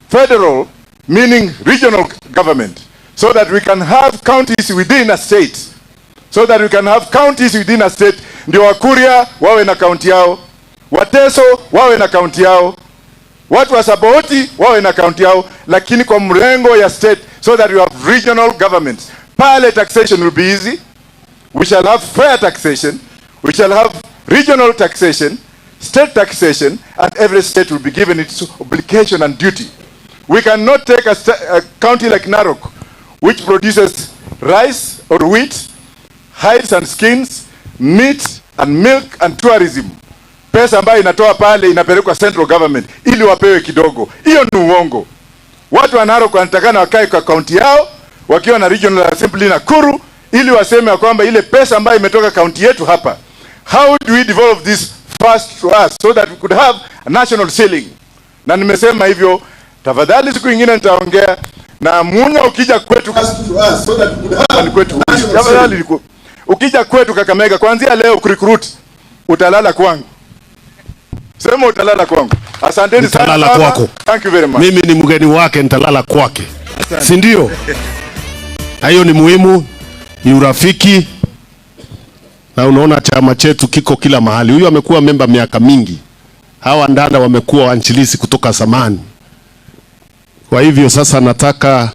Federal meaning regional government, so that we can have counties within a state. So that we can have counties within a state. Ndio Wakuria wawe na county yao, Wateso wawe na county yao, watu wa Saboti wawe na county yao, lakini kwa mrengo ya state, so that we have regional governments. Pale taxation will be easy. We shall have fair taxation. We shall have regional taxation, state taxation, and every state will be given its obligation and duty. We cannot take a county like Narok, which produces rice or wheat, hides and skins, meat and milk and tourism. Pesa ambayo inatoa pale inapelekwa central government ili wapewe kidogo. Hiyo ni uongo. Watu wa Narok wanatakana wakae kwa county yao wakiwa na regional assembly Nakuru ili waseme kwamba ile pesa ambayo imetoka county yetu hapa. How do we devolve this first to us so that we could have a national ceiling? Na nimesema hivyo, tafadhali siku nyingine nitaongea na Munya ukija kwetu so that we could have kwetu. Tafadhali ukija kwetu Kakamega kuanzia leo kurecruit utalala kwangu. Sema utalala kwangu. Asanteni sana. Nitalala kwako. Thank you very much. Mimi ni mgeni wake, nitalala kwake. Si ndio? Hayo ni muhimu, ni urafiki. Na unaona chama chetu kiko kila mahali. Huyu amekuwa memba miaka mingi. Hawa ndanda wamekuwa wanchilisi kutoka zamani. Kwa hivyo sasa nataka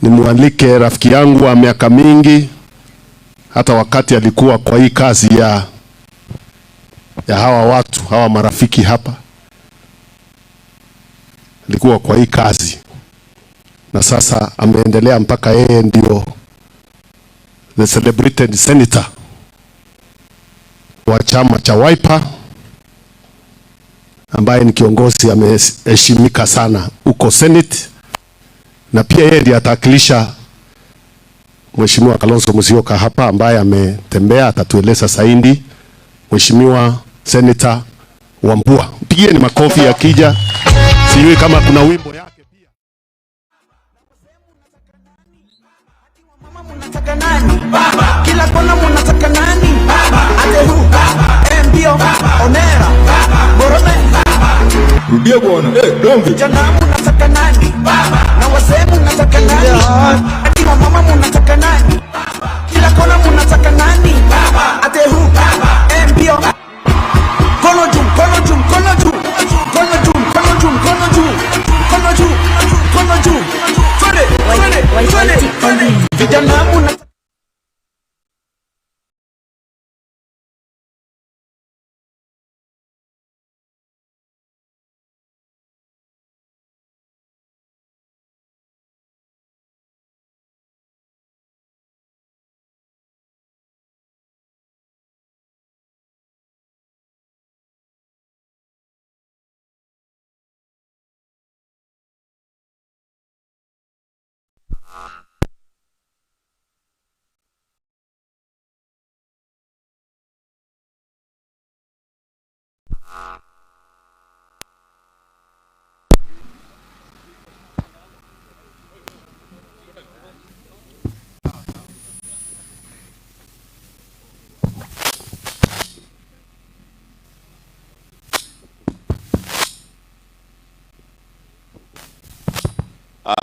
nimwalike rafiki yangu wa miaka mingi, hata wakati alikuwa kwa hii kazi ya hawa watu, hawa marafiki hapa. Alikuwa kwa hii kazi. Na sasa ameendelea mpaka yeye ndio the celebrated senator wa chama cha Wiper, ambaye ni kiongozi ameheshimika sana uko Senate, na pia yeye ndiye atawakilisha Mheshimiwa Kalonzo Musyoka hapa, ambaye ametembea, atatueleza zaidi. Mheshimiwa Senator Wambua, mpigieni makofi akija. Sijui kama kuna wimbo yake pia. Munataka nani? Baba. Kila kona munataka nani? Baba. Adehu. Mbio. Onera. Borome. Rudia bwana. Donge. Jana munataka nani? Baba. Na wasee munataka nani? Ati mama munataka nani? Baba. Kila kona munataka nani? Baba. Adehu. Mbio. Kono juu, kono juu, kono juu. Kono juu, kono juu, kono juu. Kono juu, kono juu. Twende. Vijana munataka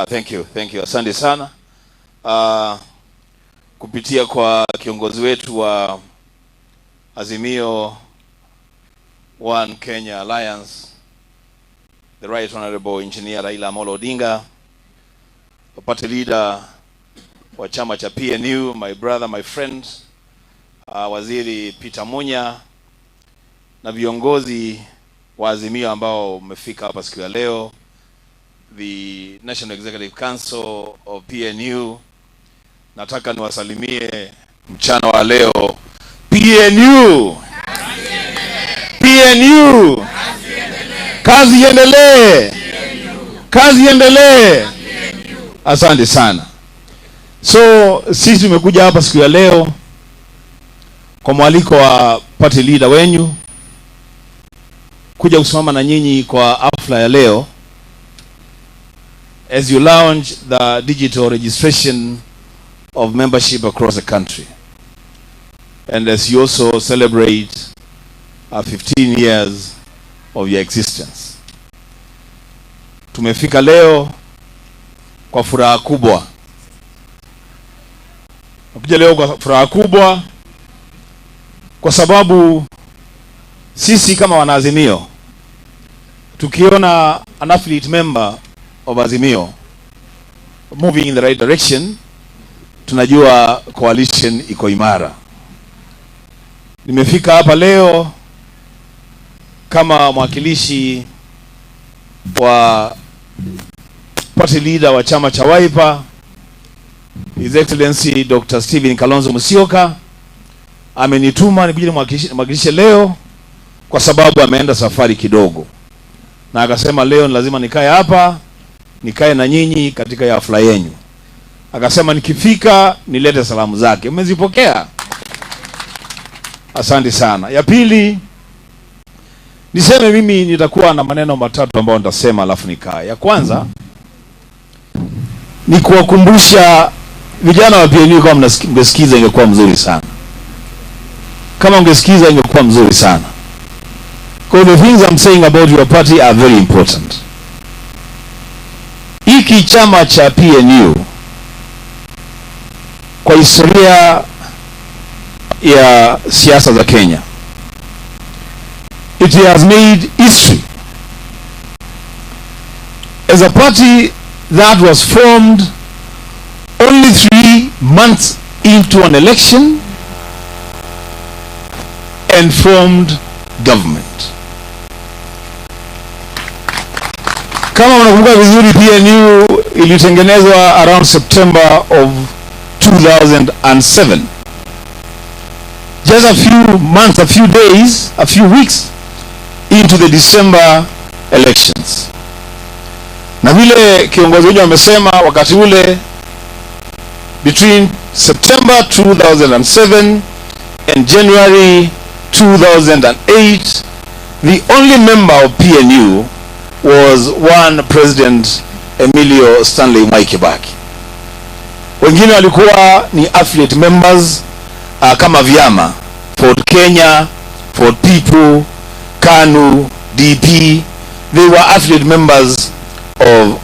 Thank you. Asante sana. Kupitia kwa kiongozi wetu wa Azimio One Kenya Alliance, the Right Honorable Engineer Raila Odinga, party leader wa chama cha PNU, my brother, my friend, Waziri Peter Munya, na viongozi wa Azimio ambao umefika hapa siku ya leo, the National Executive Council of PNU. Nataka niwasalimie mchana wa leo. PNU, kazi iendelee, kazi iendelee. Asante sana. So sisi tumekuja hapa siku ya leo kwa mwaliko wa party leader wenyu kuja kusimama na nyinyi kwa hafla ya leo as you launch the digital registration of membership across the country, and as you also celebrate 15 years of your existence. Tumefika leo kwa furaha kubwa. Nakuja leo kwa furaha kubwa kwa sababu sisi kama wanaazimio tukiona an affiliate member of Azimio moving in the right direction, tunajua coalition iko imara. Nimefika hapa leo kama mwakilishi wa party leader wa chama cha Wiper, His Excellency Dr. Stephen Kalonzo Musyoka. Amenituma nikuje mwakilishe leo kwa sababu ameenda safari kidogo, na akasema leo lazima nikae hapa, nikae na nyinyi katika ya hafla yenu. Akasema nikifika nilete salamu zake. Mmezipokea? Asante sana. Ya pili, niseme mimi nitakuwa na maneno matatu ambayo nitasema alafu nikae. Ya kwanza ni kuwakumbusha vijana wa PNU, kama mngesikiza ingekuwa mzuri sana. Kama ungesikiza ingekuwa mzuri sana. Because the things I'm saying about your party are very important. Hiki chama cha PNU kwa historia ya siasa za Kenya, it has made history as a party that was formed only 3 months into an election and formed government. Kama unakumbuka vizuri, PNU ilitengenezwa around September of 2007. Just a few months, a few days, a few weeks into the December elections. Na vile kiongozi wetu amesema wakati ule, between September 2007 and January 2008, the only member of PNU was one President Emilio Stanley Kibaki. Wengine walikuwa ni affiliate members kama vyama, Ford Kenya, Ford People, KANU, DP. They were affiliate members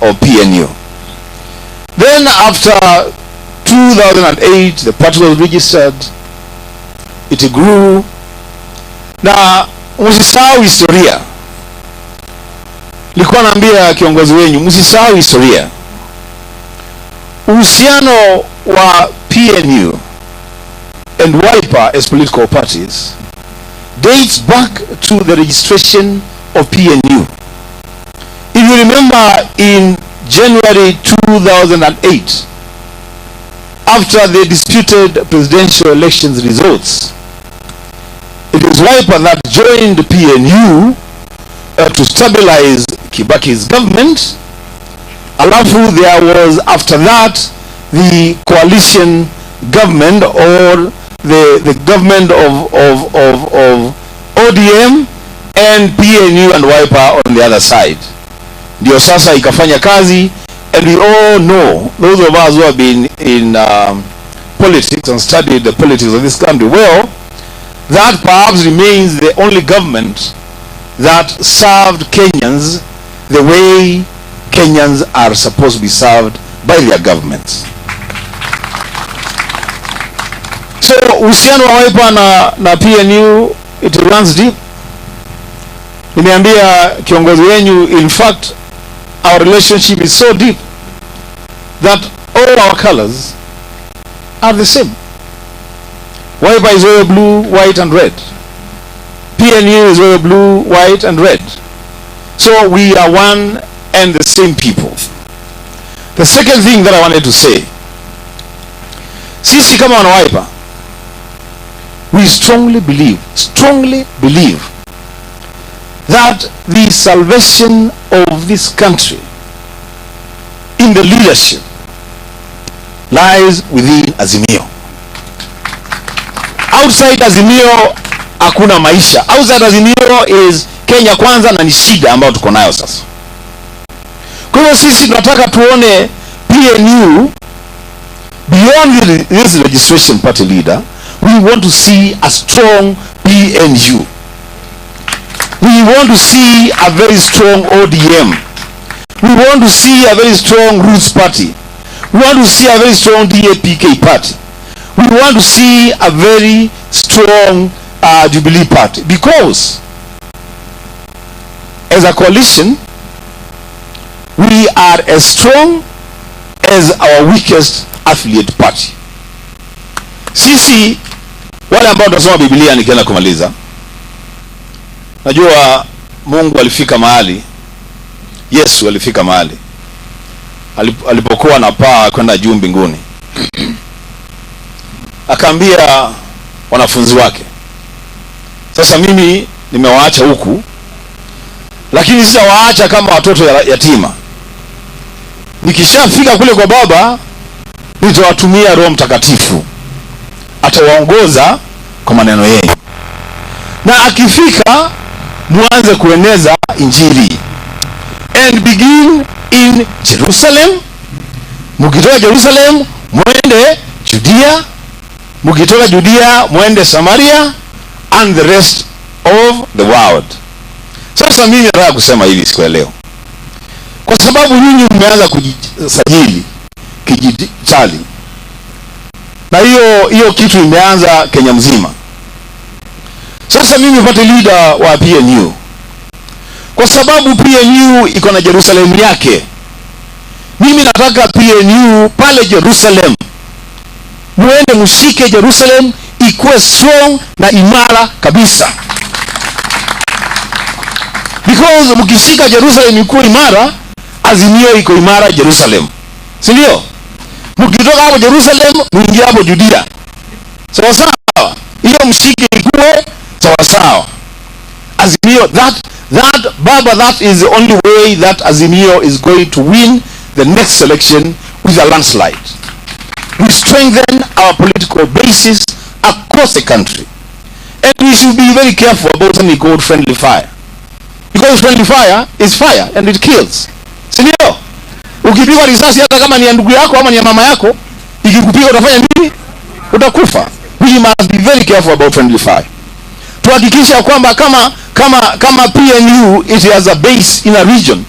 of PNU. Then after 2008, the party was registered, it grew. Na msisahau historia. Nilikuwa naambia kiongozi wenu, msisahau historia. Uhusiano wa PNU and Wiper as political parties dates back to the registration of PNU. If you remember, in January 2008, after the disputed presidential elections results, it was Wiper that joined PNU to stabilize Kibaki's government. Alafu there was after that the coalition government, or the government of ODM and PNU and Wiper on the other side. Ndio sasa ikafanya kazi, and we all know, those of us who have been in politics and studied the politics of this country well, that perhaps remains the only government that served Kenyans the way Kenyans are supposed to be served by their governments. So uhusiano wa Wiper na PNU, it runs deep. Nimeambia kiongozi wenu, in fact our relationship is so deep that all our colors are the same. Wiper is royal blue, white and red. PNU is royal blue, white and red. So we are one and the same people. The second thing that I wanted to say, sisi kama wana Wiper, we strongly believe that the salvation of this country in the leadership lies within Azimio. Outside Azimio, hakuna maisha. Outside Azimio is Kenya kwanza, na ni shida ambayo tuko nayo sasa. Kwa hiyo sisi tunataka tuone PNU beyond this registration party leader. We want to see a strong PNU. We want to see a very strong ODM. We want to see a very strong Roots party. We want to see a very strong DAPK party. We want to see a very strong Jubilee party, because as a coalition we are as strong as our weakest affiliate party. Sisi wale ambao tunasoma Biblia, nikienda kumaliza, najua Mungu alifika mahali, Yesu alifika mahali alipokuwa na paa kwenda juu mbinguni, akaambia wanafunzi wake, sasa mimi nimewaacha huku, lakini sasa waacha kama watoto yatima. Nikishafika kule kwa Baba, nitawatumia Roho Mtakatifu, atawaongoza kwa maneno yenu, na akifika muanze kueneza injili. And begin in Jerusalem. Mukitoka Jerusalem mwende Judea, mukitoka Judea mwende Samaria, and the rest of the world. Sasa mimi nataka kusema hivi siku ya leo, kwa sababu nyinyi mmeanza kujisajili kidijitali, na hiyo kitu imeanza Kenya mzima. Sasa mimi party leader wa PNU, kwa sababu PNU iko na Jerusalem yake, mimi nataka PNU pale Jerusalem muende mshike Jerusalem ikuwe strong na imara kabisa. Because mkishika Jerusalem ikuwe imara, Azimio iko imara Jerusalem, si ndio? Mkitoka hapo Jerusalem mwingie hapo Judea, sawa sawa, hiyo mshike ikuwe sawa sawa. Azimio, that Baba, that is the only way that Azimio is going to win the next election with a landslide. We strengthen our political basis across the country, and we should be very careful about something called friendly fire, because friendly fire is fire and it kills. Sindio? Ukipigwa risasi hata kama ni ya ndugu yako ama ni ya mama yako, ikikupiga utafanya nini? Utakufa. We must be very careful about friendly fire. Tuhakikisha kwamba kama PNU it has a base in a region,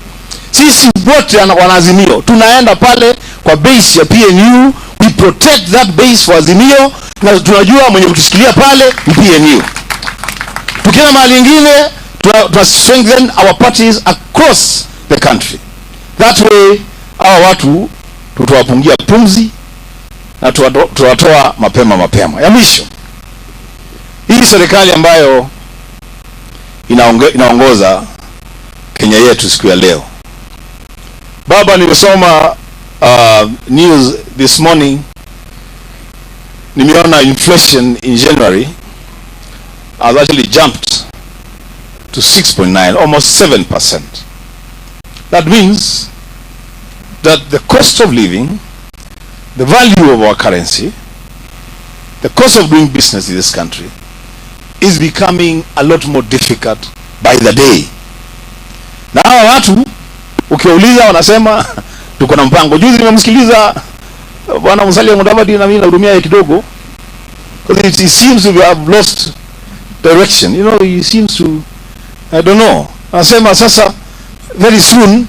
sisi wote wanaazimio tunaenda pale kwa base ya PNU, we protect that base for Azimio, na tunajua mwenye kutushikilia pale ni PNU. Tukienda mahali nyingine to strengthen our parties across the country. That way hawa watu tutawapungia pumzi na tutawatoa mapema. Ya mwisho, hii serikali ambayo inaongoza Kenya yetu siku ya leo, Baba, nimesoma news this morning, nimeona inflation in January has actually jumped to 6.9, almost 7%. That means that the cost of living, the value of our currency, the cost of doing business in this country is becoming a lot more difficult by the day. Na hawa watu ukiuliza wanasema tuko na mpango. Juzi nimemsikiliza Bwana Musalia Mudavadi, na mimi nahurumia yeye kidogo, because it seems to have lost direction. You know, he seems to, I don't know. Anasema sasa very soon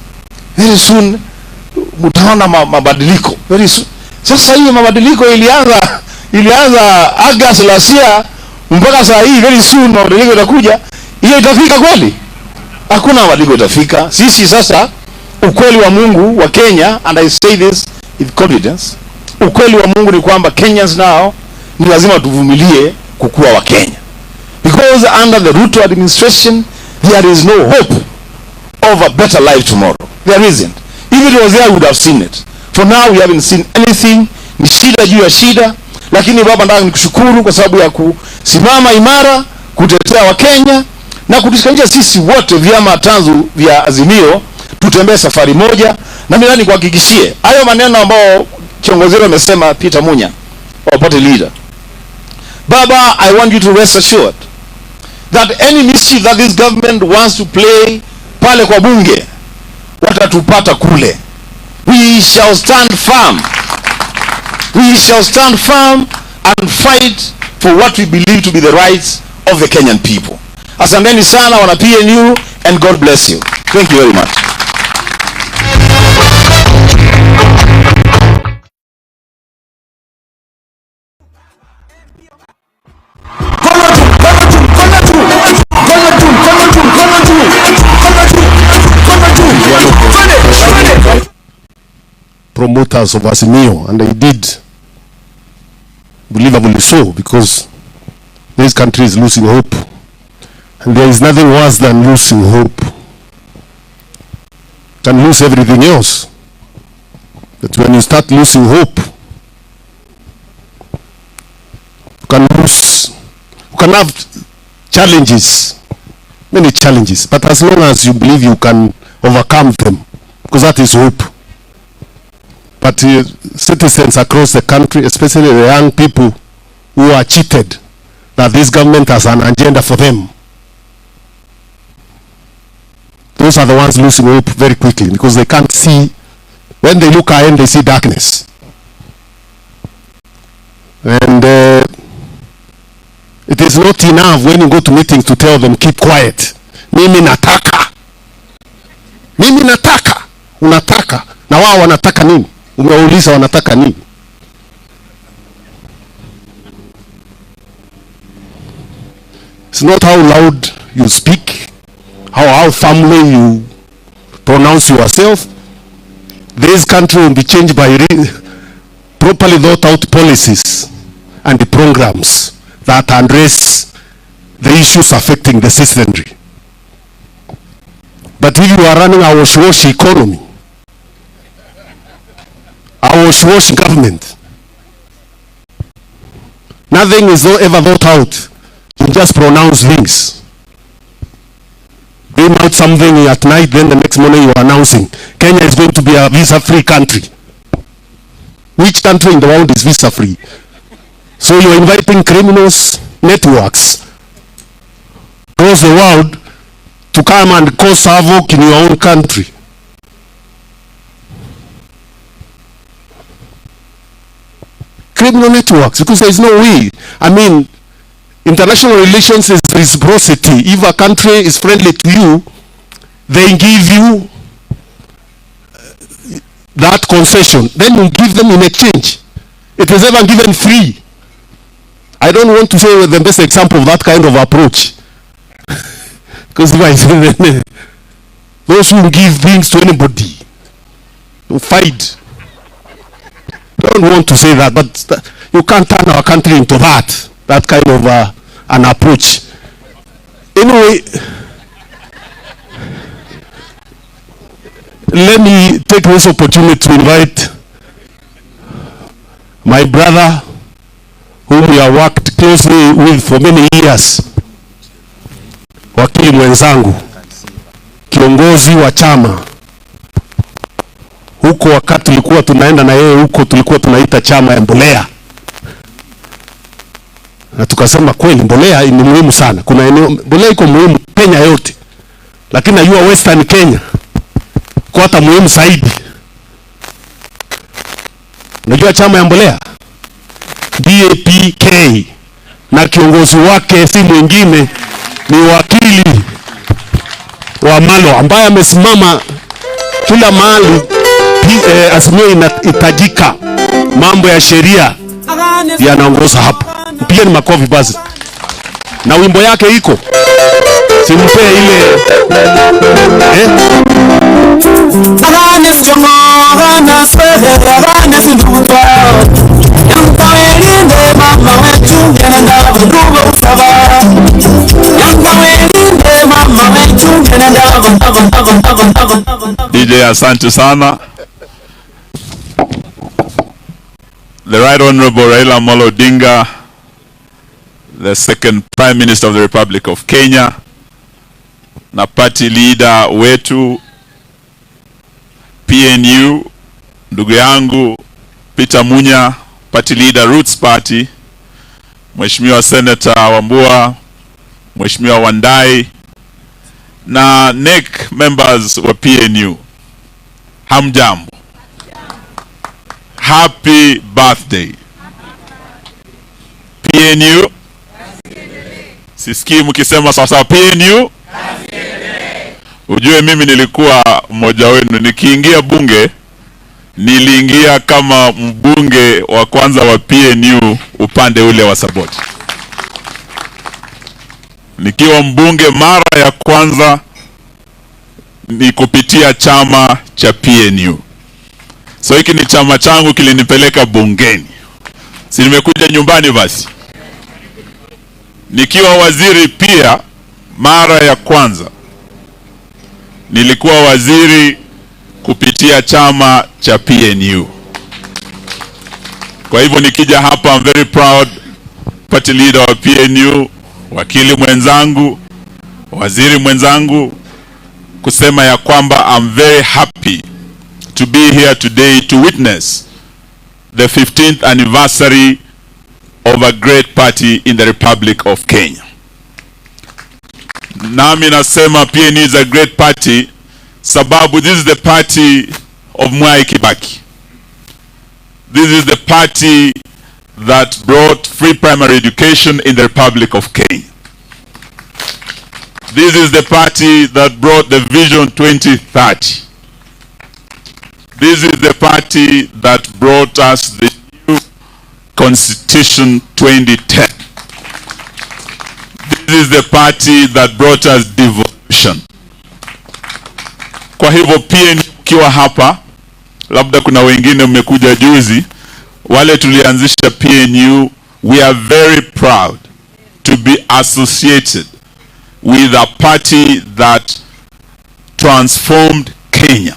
mtaona mabadiliko very soon. Sasa hii mabadiliko ilianza August last year mpaka saa hii very soon mabadiliko itakuja. Hiyo itafika kweli? Hakuna mabadiliko itafika. Sisi sasa, ukweli wa Mungu wa Kenya, and I say this with confidence, ukweli wa Mungu ni kwamba Kenyans now ni lazima tuvumilie kukua wa Kenya, because under the Ruto administration there is no hope of a better life tomorrow. There isn't. If it was there, we would have seen it. For now we haven't seen anything. Ni shida juu ya shida, lakini Baba, nataka nikushukuru kwa sababu ya kusimama imara kutetea wa Kenya na kutushikanisha sisi wote vyama tanzu vya Azimio, tutembee safari moja. Na mimi kuhakikishie hayo maneno ambayo kiongozi wetu amesema, Peter Munya, our party leader. Baba, I want you to rest assured that any mischief that this government wants to play pale kwa bunge, watatupata kule. We shall stand firm. We shall stand firm and fight for what we believe to be the rights of the Kenyan people. Asanteni sana wana PNU, and God bless you. Thank you very much. Promoters of Azimio, and they did, believably so, because this country is losing hope, and there is nothing worse than losing hope. You can lose everything else, but when you start losing hope, you can have challenges, many challenges, but as long as you believe you can overcome them, because that is hope. But citizens across the country, especially the young people who are cheated that this government has an agenda for them, those are the ones losing hope very quickly, because they can't see. When they look ahead, they see darkness. And it is not enough when you go to meetings to tell them, keep quiet. Mimi nataka. Mimi nataka. Unataka. Na wao wanataka nini? Umeuliza wanataka nini? It's not how loud you speak, how firmly you pronounce yourself. This country will be changed by properly thought out policies and the programs that address the issues affecting the citizenry. But if you are running our wash-wash economy, our wash-wash government, nothing is ever thought out. You just pronounce things. Bring out something at night, then the next morning you are announcing Kenya is going to be a visa-free country. Which country in the world is visa-free? So you are inviting criminals, networks across the world to come and cause havoc in your own country. Criminal networks, because there is no way. I mean, international relations is reciprocity. If a country is friendly to you, they give you that concession. Then you give them in exchange. It is never given free. I don't want to say the best example of that kind of approach. Because if I say those who give things to anybody, who fight. Don't want to say that, but you can't turn our country into that kind of an approach. Anyway, let me take this opportunity to invite my brother, whom we have worked closely with for many years, wakili mwenzangu, kiongozi wa chama. Huko wakati tulikuwa tunaenda na yeye huko, tulikuwa tunaita chama ya mbolea. Na tukasema kweli mbolea ni muhimu sana. Kuna eneo mbolea iko muhimu Kenya yote. Lakini najua Western Kenya kwa hata muhimu zaidi. Unajua chama ya mbolea? DAP-K, na kiongozi wake si mwingine ni wakili wa Malo ambaye amesimama kila mahali. Azimio inahitajika, mambo ya sheria yanaongoza hapo. Mpigeni makofi basi. Na wimbo yake iko, simpee ile DJ, asante sana. The Right Honorable Raila Odinga, the second Prime Minister of the Republic of Kenya, na party leader wetu PNU, ndugu yangu Peter Munya, party leader Roots Party, Mheshimiwa Senator Wambua, Mheshimiwa Wandai na NEC members wa PNU, hamjambo. Happy birthday. PNU, sisikii mkisema sawasawa. PNU, ujue mimi nilikuwa mmoja wenu. Nikiingia bunge, niliingia kama mbunge wa kwanza wa PNU upande ule wa Saboti. Nikiwa mbunge mara ya kwanza ni kupitia chama cha PNU. So hiki ni chama changu kilinipeleka bungeni. Si nimekuja nyumbani basi. Nikiwa waziri pia mara ya kwanza nilikuwa waziri kupitia chama cha PNU. Kwa hivyo nikija hapa, I'm very proud, party leader wa PNU, wakili mwenzangu, waziri mwenzangu, kusema ya kwamba I'm very happy to be here today to witness the 15th anniversary of a great party in the Republic of Kenya. Nami nasema PNU is a great party sababu this is the party of Mwai Kibaki. This is the party that brought free primary education in the Republic of Kenya. This is the party that brought the Vision 2030. This is the party that brought us the new Constitution 2010. This is the party that brought us devolution. Kwa hivyo PNU mkiwa hapa, labda kuna wengine mmekuja juzi, wale tulianzisha PNU, we are very proud to be associated with a party that transformed Kenya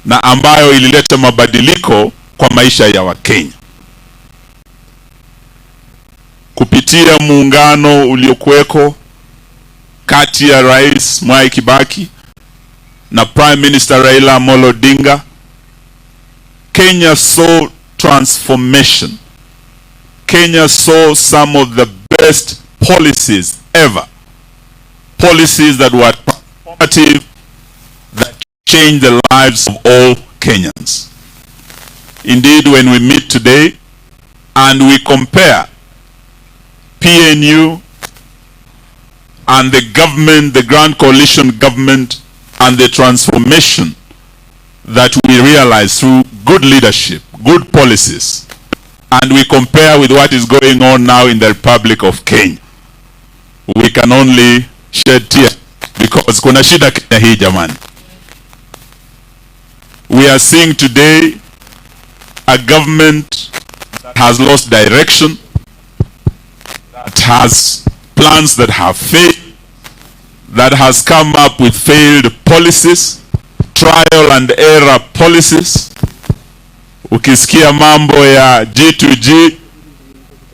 na ambayo ilileta mabadiliko kwa maisha ya Wakenya. Kupitia muungano uliokuweko kati ya Rais Mwai Kibaki na Prime Minister Raila Odinga, Kenya saw transformation. Kenya saw some of the best policies ever. Policies that were transformative, that changed the lives of all Kenyans. Indeed, when we meet today and we compare PNU and the government, the Grand Coalition government, and the transformation that we realize through good leadership, good policies, and we compare with what is going on now in the Republic of Kenya, we can only shed tears because kuna shida Kenya hii jamani. We are seeing today a government that has lost direction, that has plans that have failed, that has come up with failed policies, trial and error policies. Ukisikia mambo ya G2G,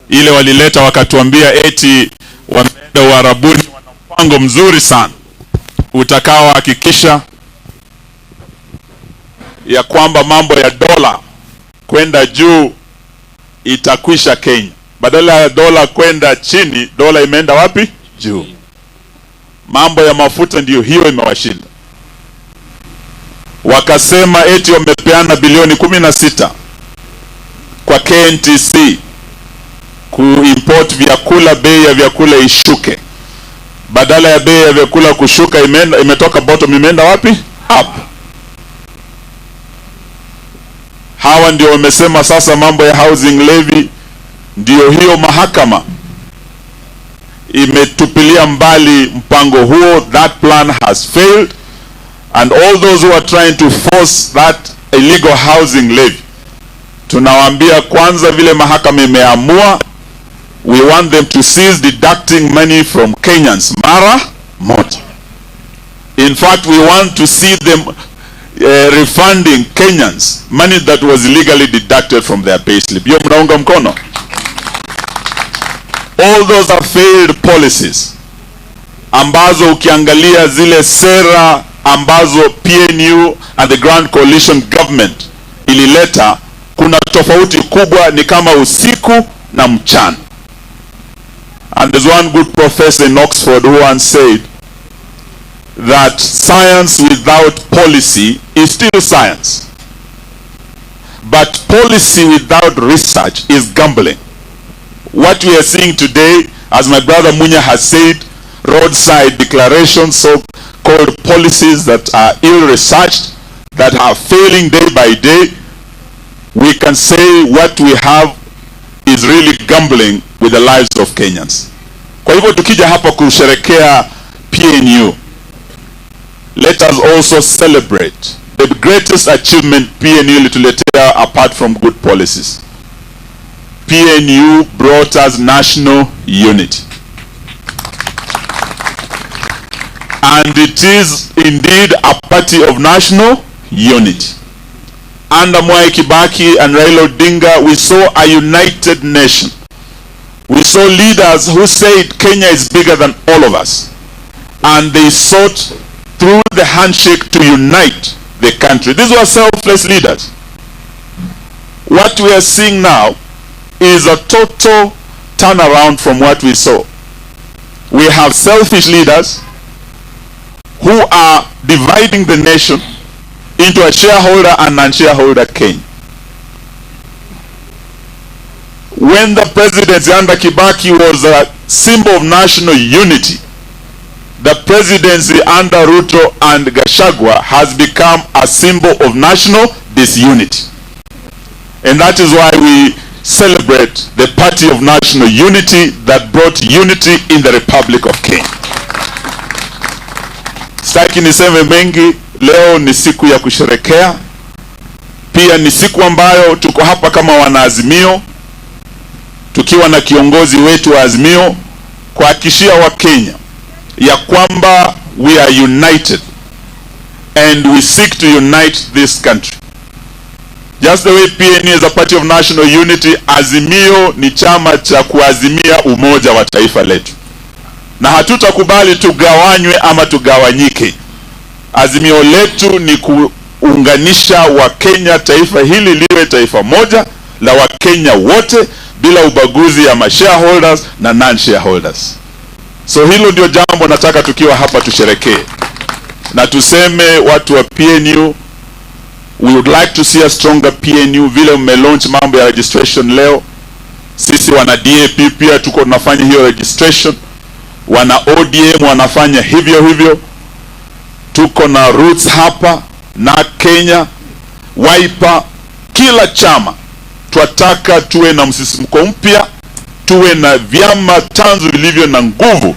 ile walileta wakatuambia eti wameenda Uarabuni, wana mpango mzuri sana utakao hakikisha ya kwamba mambo ya dola kwenda juu itakwisha Kenya. Badala ya dola kwenda chini, dola imeenda wapi? Juu. Mambo ya mafuta ndiyo hiyo imewashinda. Wakasema eti wamepeana bilioni 16 kwa KNTC kuimport vyakula, bei ya vyakula ishuke. Badala ya bei ya vyakula kushuka, imetoka bottom, imeenda wapi? Up. Hawa ndio wamesema sasa mambo ya housing levy, ndio hiyo mahakama imetupilia mbali mpango huo. That plan has failed, and all those who are trying to force that illegal housing levy, tunawaambia kwanza vile mahakama imeamua, we want them to cease deducting money from Kenyans mara moja. In fact, we want to see them refunding Kenyans money that was illegally deducted from their payslip. Hiyo mnaunga mkono? All those are failed policies ambazo ukiangalia zile sera ambazo PNU and the Grand Coalition government ilileta, kuna tofauti kubwa, ni kama usiku na mchana. And there's one good professor in Oxford who once said that science without policy is still science. But policy without research is gambling. What we are seeing today, as my brother Munya has said, roadside declarations, so-called policies that are ill-researched, that are failing day by day, we can say what we have is really gambling with the lives of Kenyans. Kwa hivyo tukija hapa kusherekea PNU, let us also celebrate the greatest achievement PNU ilituletea apart from good policies. PNU brought us national unity. And it is indeed a party of national unity. Under Mwai Kibaki and Raila Odinga, we saw a united nation. We saw leaders who said Kenya is bigger than all of us. And they sought through the handshake to unite the country. These were selfless leaders. What we are seeing now is a total turnaround from what we saw. We have selfish leaders who are dividing the nation into a shareholder and non-shareholder Kenya. When the presidency under Kibaki was a symbol of national unity, the presidency under Ruto and Gachagua has become a symbol of national disunity. And that is why we celebrate the party of national unity that brought unity in the Republic of Kenya. Sitaki niseme mengi, leo ni siku ya kusherekea. Pia ni siku ambayo tuko hapa kama wanaazimio, tukiwa na kiongozi wetu wa Azimio, kuhakikishia wa Kenya ya kwamba we are united and we seek to unite this country. Just the way PNU is a party of national unity, Azimio ni chama cha kuazimia umoja wa taifa letu. Na hatutakubali tugawanywe ama tugawanyike. Azimio letu ni kuunganisha Wakenya, taifa hili liwe taifa moja la Wakenya wote bila ubaguzi ya ma-shareholders na non-shareholders. So hilo ndio jambo nataka tukiwa hapa tusherekee. Na tuseme watu wa PNU, we would like to see a stronger PNU. Vile mmelaunch mambo ya registration leo, sisi wana DAP pia tuko tunafanya hiyo registration. Wana ODM wanafanya hivyo. Tuko na Roots hapa na Kenya, Wiper, kila chama. Tuataka tuwe na msisimko mpya, tuwe na vyama tanzu vilivyo na nguvu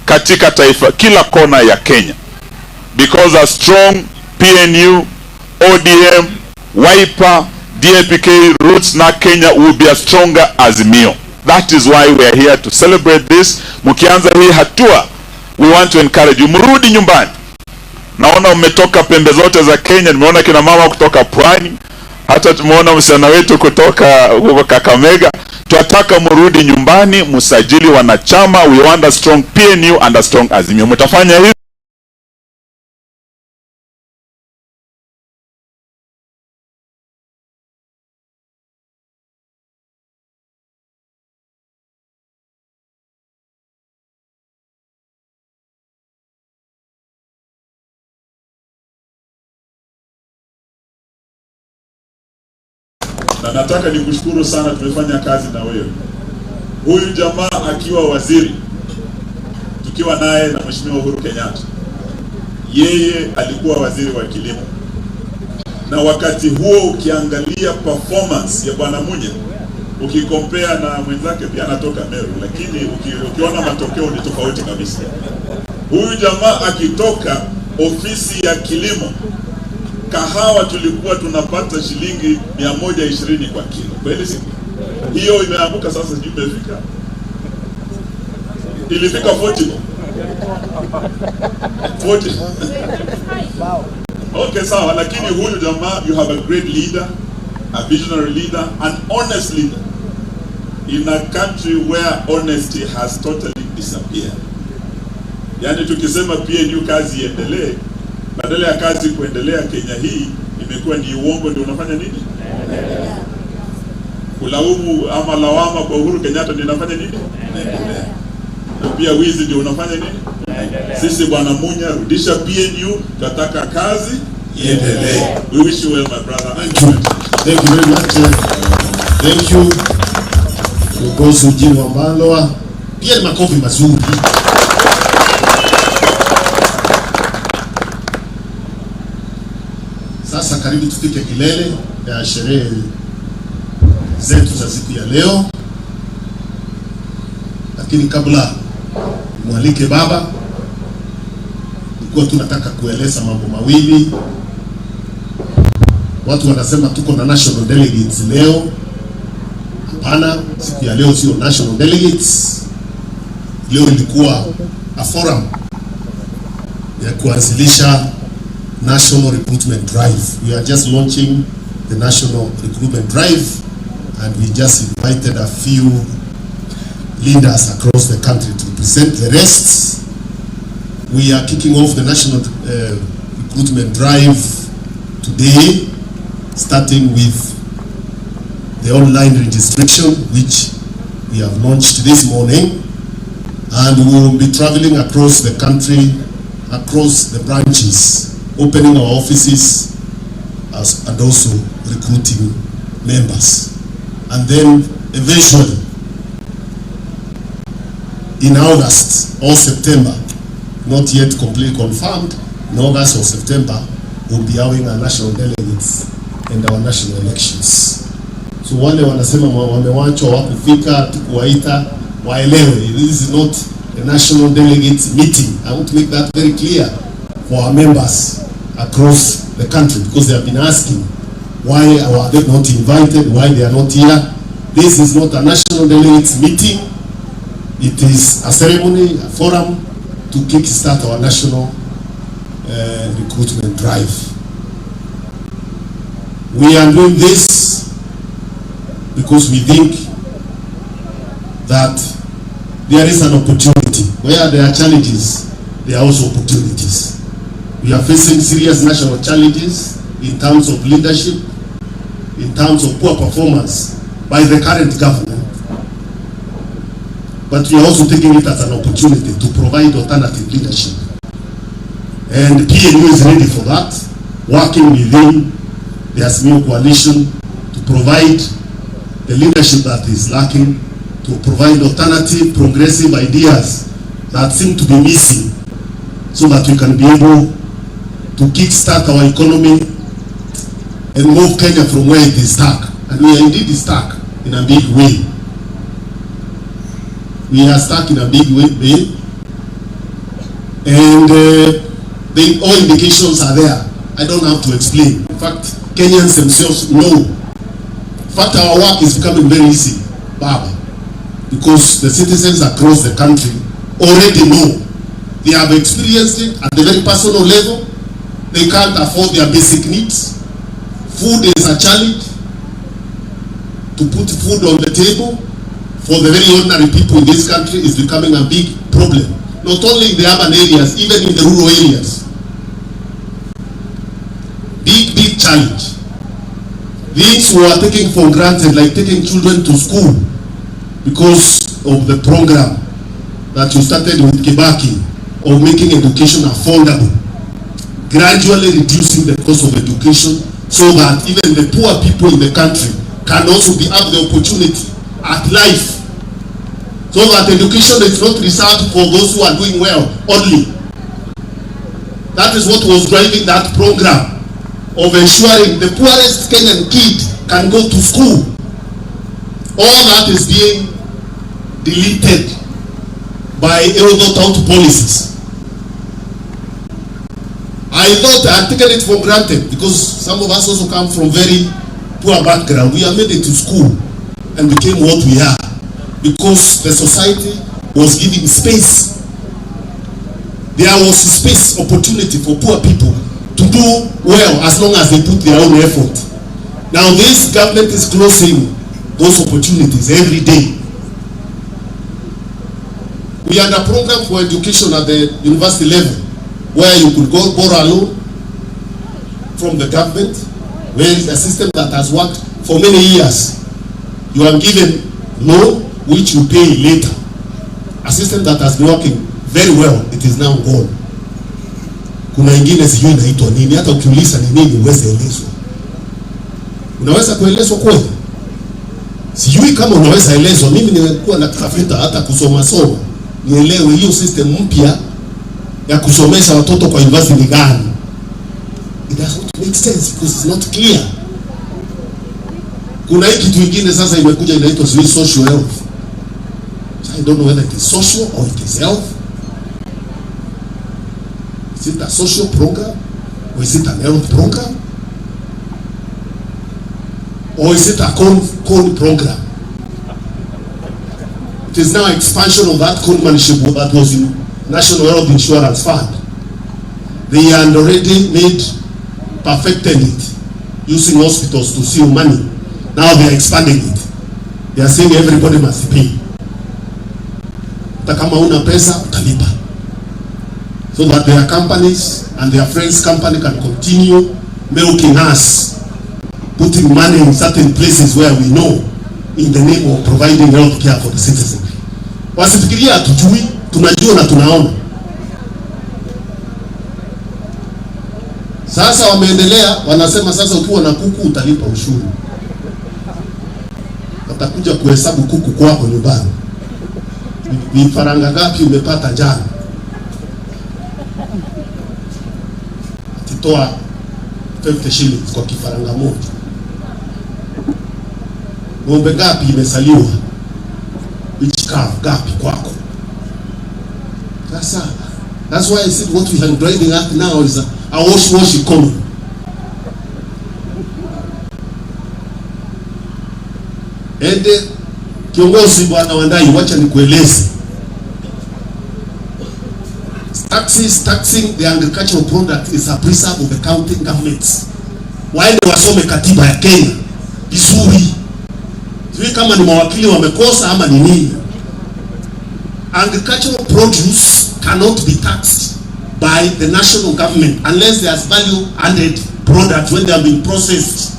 katika taifa, kila kona ya Kenya. Because a strong PNU, ODM, Wiper, DAPK, Roots na Kenya will be a stronger Azimio. That is why we are here to celebrate this. Mukianza hii hatua, we want to encourage you. Mrudi nyumbani. Naona umetoka pembe zote za Kenya. Nimeona kina mama kutoka Pwani. Hata tumeona msichana wetu kutoka Kakamega. Tuataka mrudi nyumbani, musajili wanachama. We want a strong PNU and a strong Azimio. Mutafanya hivi? Na nataka nikushukuru sana, tumefanya kazi na wewe. Huyu jamaa akiwa waziri, tukiwa naye na Mheshimiwa Uhuru Kenyatta, yeye alikuwa waziri wa kilimo. Na wakati huo ukiangalia performance ya Bwana Munya, ukikompea na mwenzake pia anatoka Meru, lakini ukiona matokeo ni tofauti kabisa. Huyu jamaa akitoka ofisi ya kilimo, kahawa tulikuwa tunapata shilingi 120 kwa kilo. Kweli si? Hiyo imeanguka sasa, sijui imefika. Ilifika 40. 40. Okay, sawa, lakini huyu jamaa, you have a great leader, a visionary leader, an honest leader in a country where honesty has totally disappeared. Yani tukisema PNU kazi iendelee, badala ya kazi kuendelea, Kenya hii imekuwa ni uongo ndio unafanya nini? Kulaumu ama lawama kwa Uhuru Kenyatta ndio inafanya nini? pia wizi ndio unafanya nini? Sisi bwana Munya, rudisha PNU, tunataka kazi iendelee. We wish you well, my brother. Thank you. Thank you very much. Thank you. Ukozi ujini wa Mbaloa. Pia ni makofi mazuri. Sasa karibu tufike kilele ya sherehe zetu za siku ya leo. Lakini kabla mwalike baba, nilikuwa tunataka kueleza mambo mawili. Watu wanasema tuko na national delegates leo. Hapana, siku ya leo sio national delegates. Leo ilikuwa a forum ya kuanzilisha National Recruitment Drive. We are just launching the National Recruitment Drive, and we just invited a few leaders across the country to present the rest. We are kicking off the National Recruitment Drive today, starting with the online registration, which we have launched this morning, and we will be traveling across the country, across the branches, opening our offices and also recruiting members. And then eventually in August or September, not yet completely confirmed, in August or September, we'll be having our national delegates and our national elections. So wale wanasema wamewachwa wakufika tukuwaita waelewe, this is not a national delegates meeting. I want to make that very clear for our members across the country, because they have been asking why are they not invited, why they are not here. This is not a national delegates meeting. It is a ceremony, a forum to kickstart our national recruitment drive. We are doing this because we think that there is an opportunity. Where there are challenges, there are also opportunities. We are facing serious national challenges in terms of leadership, in terms of poor performance by the current government. But we are also taking it as an opportunity to provide alternative leadership. And PNU is ready for that, working within the ASMIO coalition to provide the leadership that is lacking, to provide alternative, progressive ideas that seem to be missing, so that we can be able to kickstart our economy and move Kenya from where it is stuck. And we are indeed stuck in a big way. We are stuck in a big way. And all indications are there. I don't have to explain. In fact, Kenyans themselves know. In fact, our work is becoming very easy, Baba, because the citizens across the country already know. They have experienced it at the very personal level. They can't afford their basic needs. Food is a challenge. To put food on the table for the very ordinary people in this country is becoming a big problem. Not only in the urban areas, even in the rural areas. Big challenge. Things we are taking for granted, like taking children to school because of the program that you started with Kibaki of making education affordable, gradually reducing the cost of education so that even the poor people in the country can also have the opportunity at life, so that education is not reserved for those who are doing well only. That is what was driving that program of ensuring the poorest Kenyan kid can go to school. All that is being deleted by ill-thought-out policies. I thought I had taken it for granted because some of us also come from very poor background. We are made it to school and became what we are because the society was giving space. There was space, opportunity for poor people to do well as long as they put their own effort. Now this government is closing those opportunities every day. We had a program for education at the university level where you could go borrow a loan from the government, where is a system that has worked for many years. You are given loan which you pay later A system that has been working very well, it is now gone. Kuna ingine sijui inaitwa nini, hata ukiuliza ni nini uweze elezwa. Unaweza kuelezwa kweli? Sijui kama unaweza elezwa. Mimi nimekuwa na kutafuta hata kusoma nielewe hiyo system mpya ya kusomesha watoto kwa university gani. It does not make sense because it's not clear. Kuna hiki kitu kingine sasa imekuja inaitwa social health. So I don't know whether it is social or it is health. Is it a social program or is it an health program? Or is it a cone program? It is now expansion of that conmanship that was in National Health Insurance Fund. They had already perfected it using hospitals to steal money. Now they are expanding it. They are saying everybody must pay. Hata kama una pesa utalipa. So that their companies and their friends' company can continue milking us, putting money in certain places where we know in the name of providing health care for the citizen. Wasifikiria hatujui, tunajua na tunaona. Sasa wameendelea, wanasema sasa ukiwa na kuku utalipa ushuru. Watakuja kuhesabu kuku kwako nyumbani. Vifaranga gapi umepata jana? Atitoa 50 shillings kwa kifaranga moja. Ng'ombe gapi imesaliwa? Which calf gapi kwako? That's why I said what we are driving at now is a wash economy. Ende kiongozi bwana Wandai, wacha nikueleze. Taxing the agricultural product is a preserve of the county governments. Waende wasome katiba ya Kenya vizuri. Sijui kama ni mawakili wamekosa ama ni nini. Agricultural produce cannot be taxed by the national government unless there's value added products when they have been processed.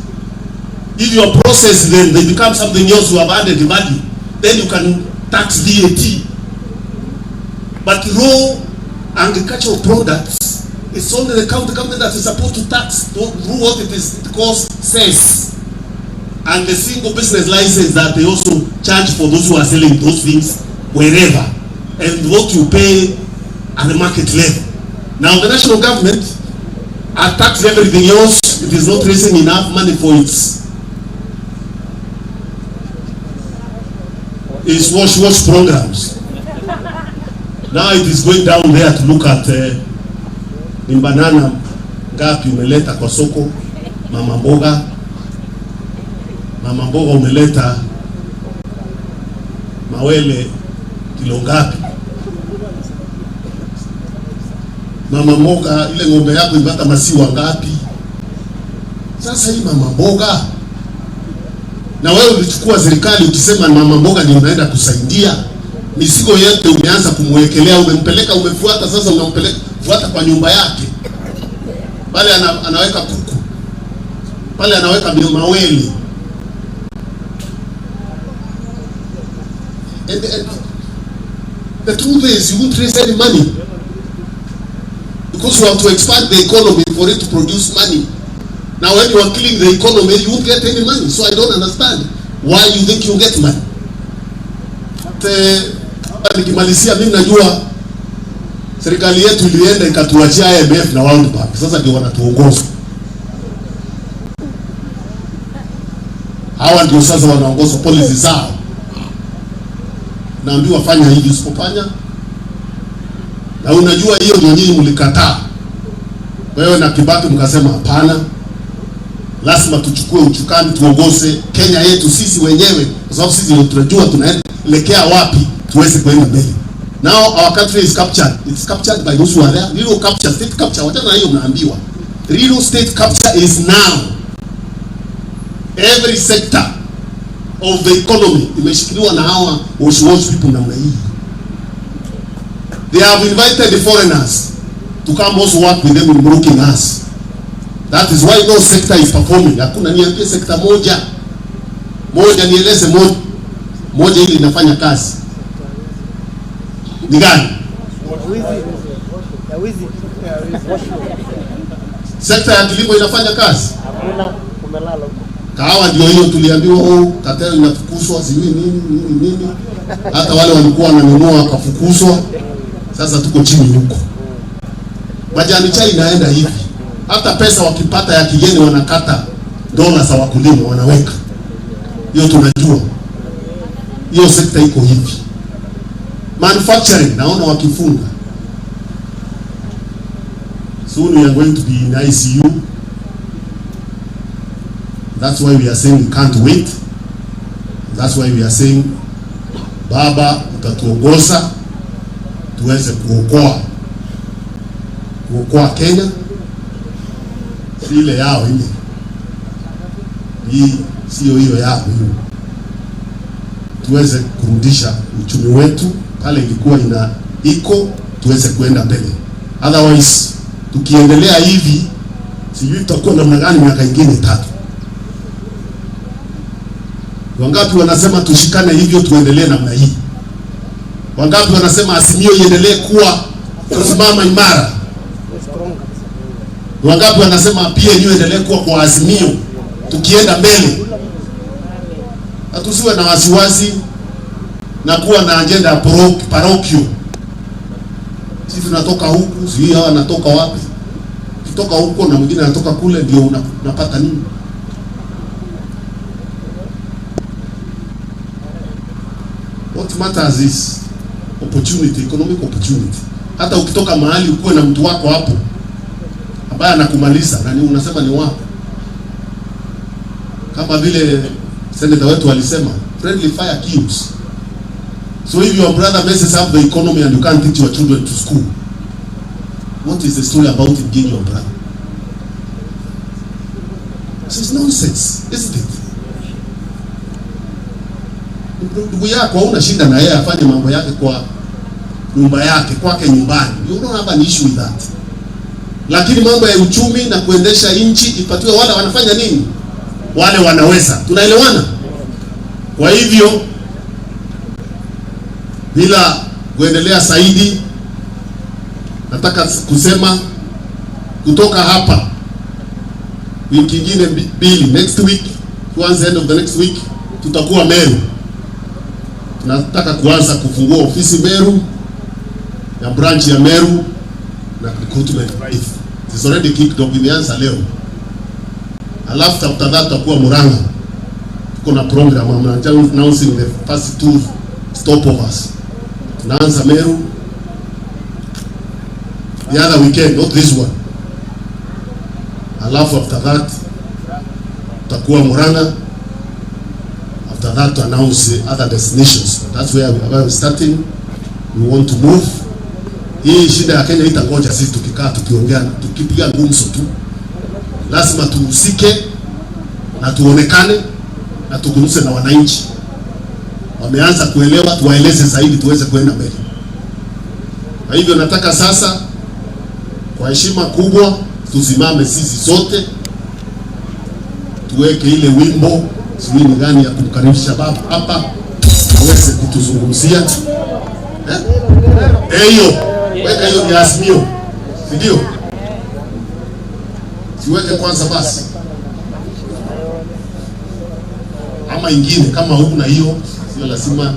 If you are processed, then they become something else you have added value. Then you can tax VAT. But raw agricultural products, it's only the county government that is supposed to tax. Don't do what it costs cess. And the single business license that they also charge for those who are selling those things wherever, and what you pay at the market level. Now the national government has taxed everything else. It is not raising enough money for its wash programs. Now it is going down there to look at ni banana gapi umeleta kwa soko, mama mboga umeleta mawele kilo ngapi, mama mboga ile ng'ombe yako ibata masiwa ngapi. Sasa hii mama mboga, na wewe ulichukua serikali ukisema mama mboga ndio unaenda kusaidia, mizigo yote umeanza kumwekelea, umempeleka, umefuata, sasa unampeleka fuata kwa nyumba yake. Pale anaweka kuku, pale anaweka mawele. And the truth is you won't raise any money because you have to expand the economy for it to produce money. Now when you are killing the economy, you won't get any money. So I don't understand why you think you get money. Nikimalizia, mimi najua serikali yetu ilienda ikatuachia IMF na World Bank. Sasa ndio wanatuongoza. Hawa ndio sasa wanaongoza policy zao. Naambiwa fanya hivi, usipofanya. Na unajua hiyo ndio nyinyi mlikataa. Wewe na Kibaki mkasema hapana. Lazima tuchukue uchukani tuongoze Kenya yetu sisi wenyewe, kwa sababu sisi ndio tunajua tunaelekea wapi tuweze kwenda mbele. Now our country is captured. It's captured by those who are there. Real capture, state capture. Whatana na hiyo mnaambiwa. Real state capture is now. Every sector of the economy imeshikiliwa na hawa wash people namna hii. They have invited the foreigners to come also work with them in broking us. That is why no sector is performing. Hakuna niambie sector moja nieleze moja ili inafanya kazi. ni gani? Sekta ya kilimo inafanya kazi? Kahawa ndio hiyo tuliambiwa katelo inafukuzwa sijui nini. Hata wale walikuwa wananunua wakafukuzwa. Sasa tuko chini huko. Majani chai inaenda hivi. Hata pesa wakipata ya kigeni wanakata dola za wakulima wanaweka. Hiyo tunajua. Hiyo sekta iko hivi. Manufacturing naona wakifunga. Soon we are going to be in ICU. That's why we are saying we can't wait. That's why we are saying Baba utatuongoza tuweze kuokoa Kenya. Si ile yao ile. Hii sio hiyo yao hiyo. Tuweze kurudisha uchumi wetu pale ilikuwa iko tuweze kuenda mbele. Otherwise tukiendelea hivi sijui tutakuwa namna gani miaka ingine 3. Wangapi wanasema tushikane hivyo tuendelee namna hii? Wangapi wanasema Azimio iendelee kuwa kusimama imara? Wangapi wanasema PNU iendelee kuwa kwa Azimio tukienda mbele? Hatusiwe na wasiwasi na kuwa na agenda ya parokio. Sisi tunatoka huku, sisi hawa natoka wapi? Kutoka huko na mwingine anatoka kule, ndio unapata nini? What matters is opportunity, economic opportunity. Hata ukitoka mahali ukuwe na mtu wako hapo ambaye anakumaliza na ni unasema ni wako. Kama vile senator wetu alisema, friendly fire kills. So if your brother messes up the economy and you can't teach your children to school, what is the story about engaging your brother? This is nonsense, isn't it? Ndugu yako hauna shida na yeye afanye mambo yake kwa nyumba yake, kwake nyumbani. You don't have an issue with that. Lakini mambo ya uchumi na kuendesha nchi ipatiwe wale wanafanya nini? Wale wanaweza. Tunaelewana? Kwa hivyo bila kuendelea zaidi, nataka kusema kutoka hapa wiki nyingine mbili, next week, towards the end of the next week tutakuwa Meru. Tunataka kuanza kufungua ofisi Meru ya branch ya Meru na recruitment drive. It's already kicked off, imeanza leo. Alafu after that tutakuwa Murang'a. Tuko na program announcing the first 2 stopovers. Tunaanza Meru the other weekend, not this one. Alafu after that tutakuwa Murang'a. After that to announce other destinations. That's where we are starting. We want to move. Hii shida ya Kenya itangoja sisi tukikaa tukiongea tukipiga gumzo tu. Lazima tuhusike na tuonekane na tugumze na wananchi. Wameanza kuelewa, tuwaeleze zaidi tuweze kwenda mbele. Kwa hivyo nataka sasa kwa heshima kubwa tusimame sisi sote tuweke ile wimbo sijui ni gani ya kumkaribisha baba hapa aweze kutuzungumzia. Hiyo weka hiyo ni Azimio, ndio siweke kwanza basi, ama ingine kama huna hiyo sio lazima.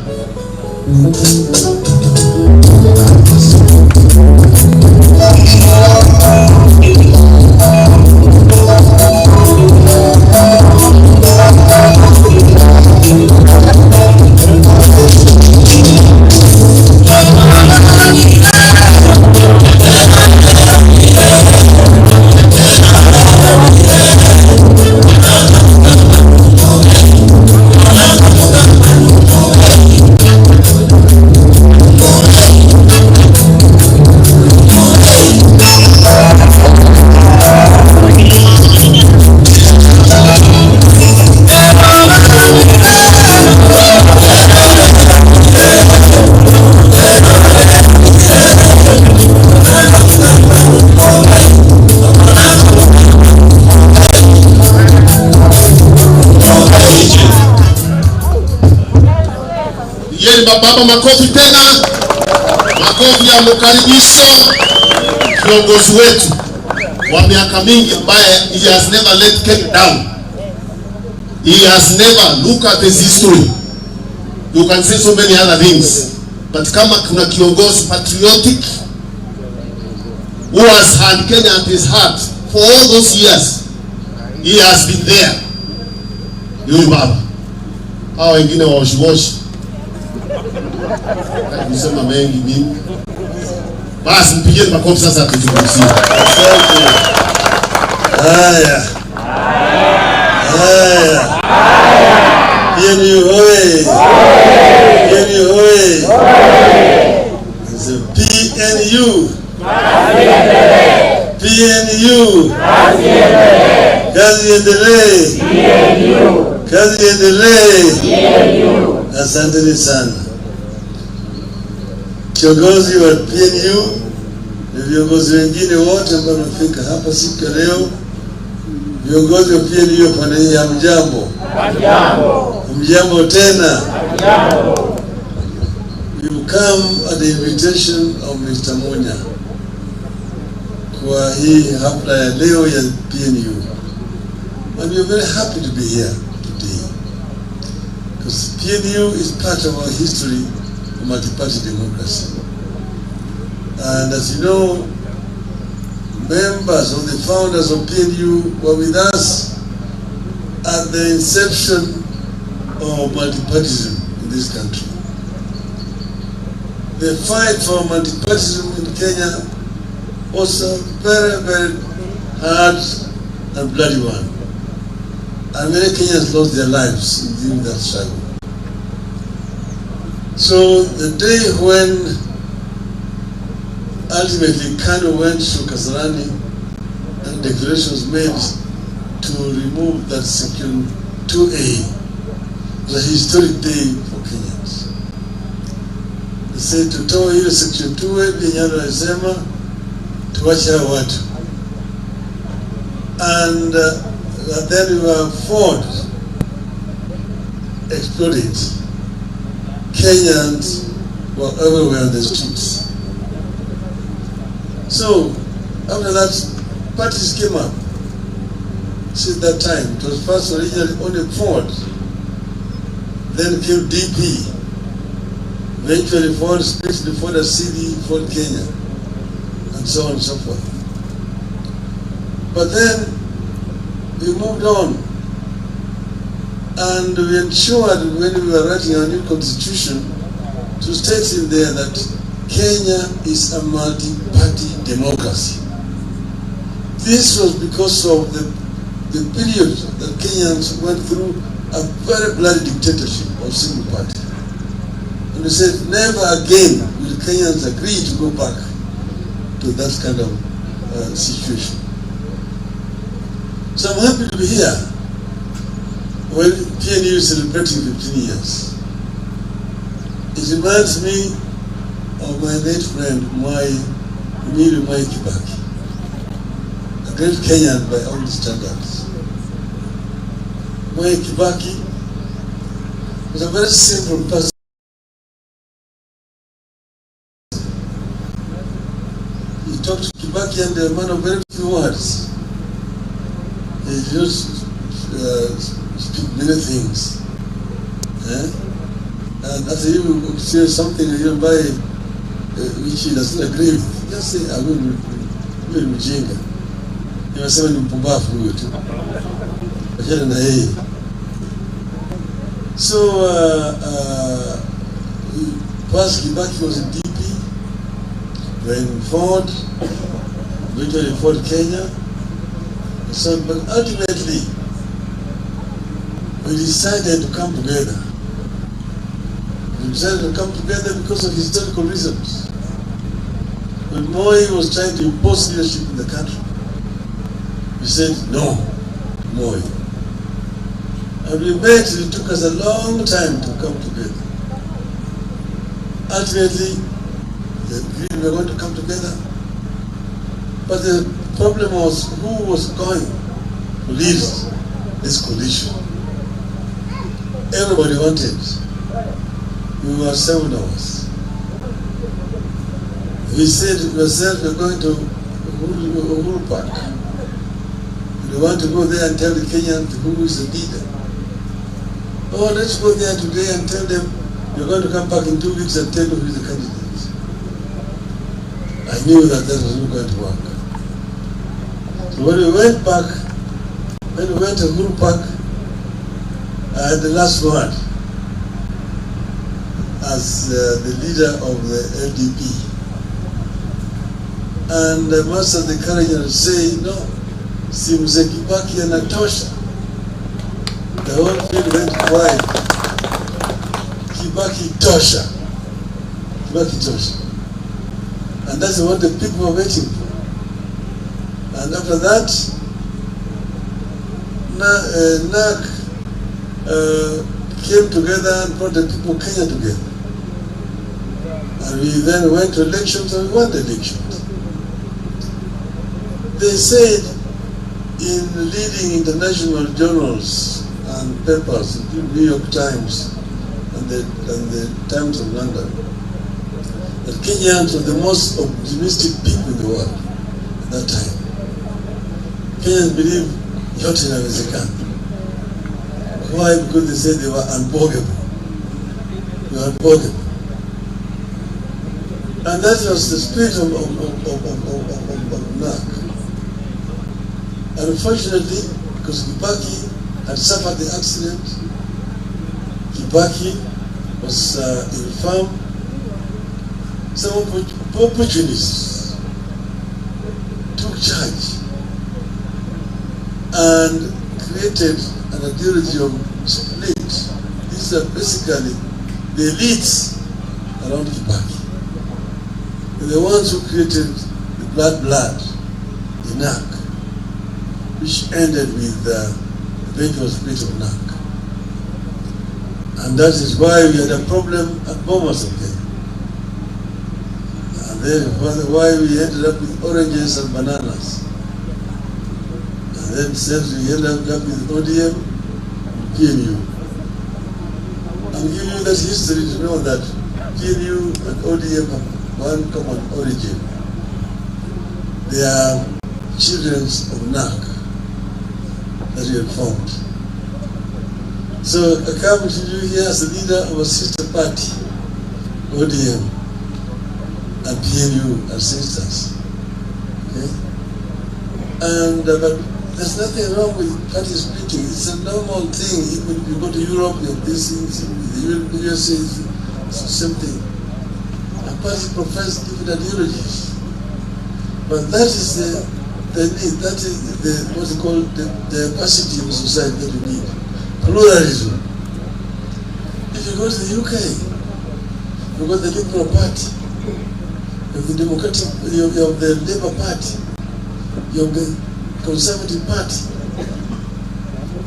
Pigeni baba makofi tena. Makofi ya mkaribisho kiongozi wetu wa miaka mingi ambaye he has never let Kenya down. He has never, look at his history. You can say so many other things. But kama kuna kiongozi patriotic who has had Kenya at his heart for all those years, he has been there. Yule baba. Hao wengine waoshiwoshi. Nisema mengi mimi. Basi mpigeni makofi sasa tuzungumzie. Haya. Haya. PNU hoye. PNU hoye. PNU. PNU. Kazi endelee. Kazi endelee. Asanteni sana. Kiongozi wa PNU na viongozi wengine wote ambao wamefika hapa siku ya leo. Viongozi wa PNU pande hii hamjambo. Hamjambo tena. We will come at the invitation of Mr. Munya kwa hii hafla ya leo ya PNU. And we are very happy to be here today. Because PNU is part of our history of multi-party democracy. And as you know, members of the founders of PNU were with us at the inception of multipartyism in this country. The fight for multipartyism in Kenya was a very, very hard and bloody one. And many Kenyans lost their lives in that struggle. So the day when ultimately Kano went to Kasarani and declarations made to remove that section 2A, was a historic day for Kenyans. They said to toa hiyo section 2A, Kenyans alisema tuache hao watu. And then we were Ford exploded. Kenyans were everywhere on the streets. So, after that, parties came up. Since that time, it was first originally only Ford, then came DP, eventually Ford split before the CD, Ford Kenya, and so on and so forth. But then, we moved on, and we ensured when we were writing our new constitution to state in there that Kenya is a multi-party democracy. This was because of the period that Kenyans went through a very bloody dictatorship of single party. And we said never again will Kenyans agree to go back to that kind of situation. So I'm happy to be here when PNU is celebrating 15 years. It reminds me of my late friend, Mwai Kibaki, a great Kenyan by all standards. Mwai Kibaki was a very simple person. He talked to Kibaki and a man of very few words. He just speak many things. And after he would say something which he doesn't agree with, just say, I will mjinga. He was saying mpumbavu huyo tu. Wachana na yeye. So first Kibaki was in DP, when Ford, eventually Ford Kenya. So, but ultimately, we decided to come together. We decided to come together because of historical reasons. When Moi was trying to impose leadership in the country, we said, no, Moi. And we met, it took us a long time to come together. Ultimately, we agreed we were going to come together. But the problem was who was going to lead this coalition. Everybody wanted we were 7 of us. We said to ourselves, we're going to Uhuru Park. We want to go there and tell the Kenyans who is the leader. Oh, let's go there today and tell them you're going to come back in 2 weeks and tell who is the candidate. I knew that was not going to work. So when we went back, when we went to Uhuru Park, I had the last word as the leader of the LDP. And I must have the courage to say, no, si Mzee Kibaki anatosha. The whole field went quiet. Kibaki tosha. Kibaki tosha. And that's what the people were waiting for. And after that, NAC came together and brought the people of Kenya together. And we then went to elections and we won the elections. They said in leading international journals and papers, including New York Times and the Times of London, that Kenyans were the most optimistic people in the world at that time. Kenyans believe yote inawezekana. Why? Because they said they were unbogable. They were unbogable. And that was the spirit of NAC. Unfortunately, because Kibaki had suffered the accident, Kibaki was infirm. Some opportunists took charge and created an ideology of split. These are basically the elites around Kibaki. They're the ones who created the blood, the NAC, which ended with the eventual split of NAC. And that is why we had a problem at Bomas again. And then why we ended up with oranges and bananas. And then since we ended up with ODM, PNU. I'm giving you that history to know that PNU and ODM have one common origin. They are children of NAC that we have formed. So I come to you here as the leader of a sister party, ODM and PNU are sisters. Okay? And but there's nothing wrong with party splitting. It's a normal thing. Even if you go to Europe, you have these things. The USA is the same thing. And parties profess different ideologies. But that is the need. That is the what's called the diversity of society that we need. Pluralism. If you go to the UK, you got the Liberal Party, you have the Democratic, you have the Labour Party, you have the Conservative Party.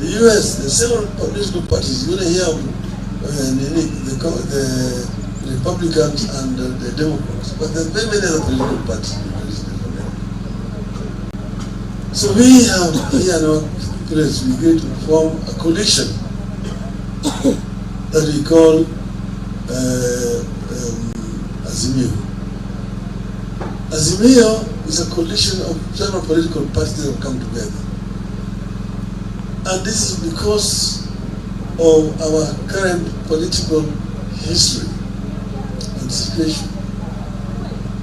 The US, the several political parties, you're going to hear the Republicans and the Democrats, but there are very many other political parties. So we have here in our place, we're going to form a coalition that we call Azimio. Azimio is a coalition of several political parties that have come together. And this is because of our current political history and situation.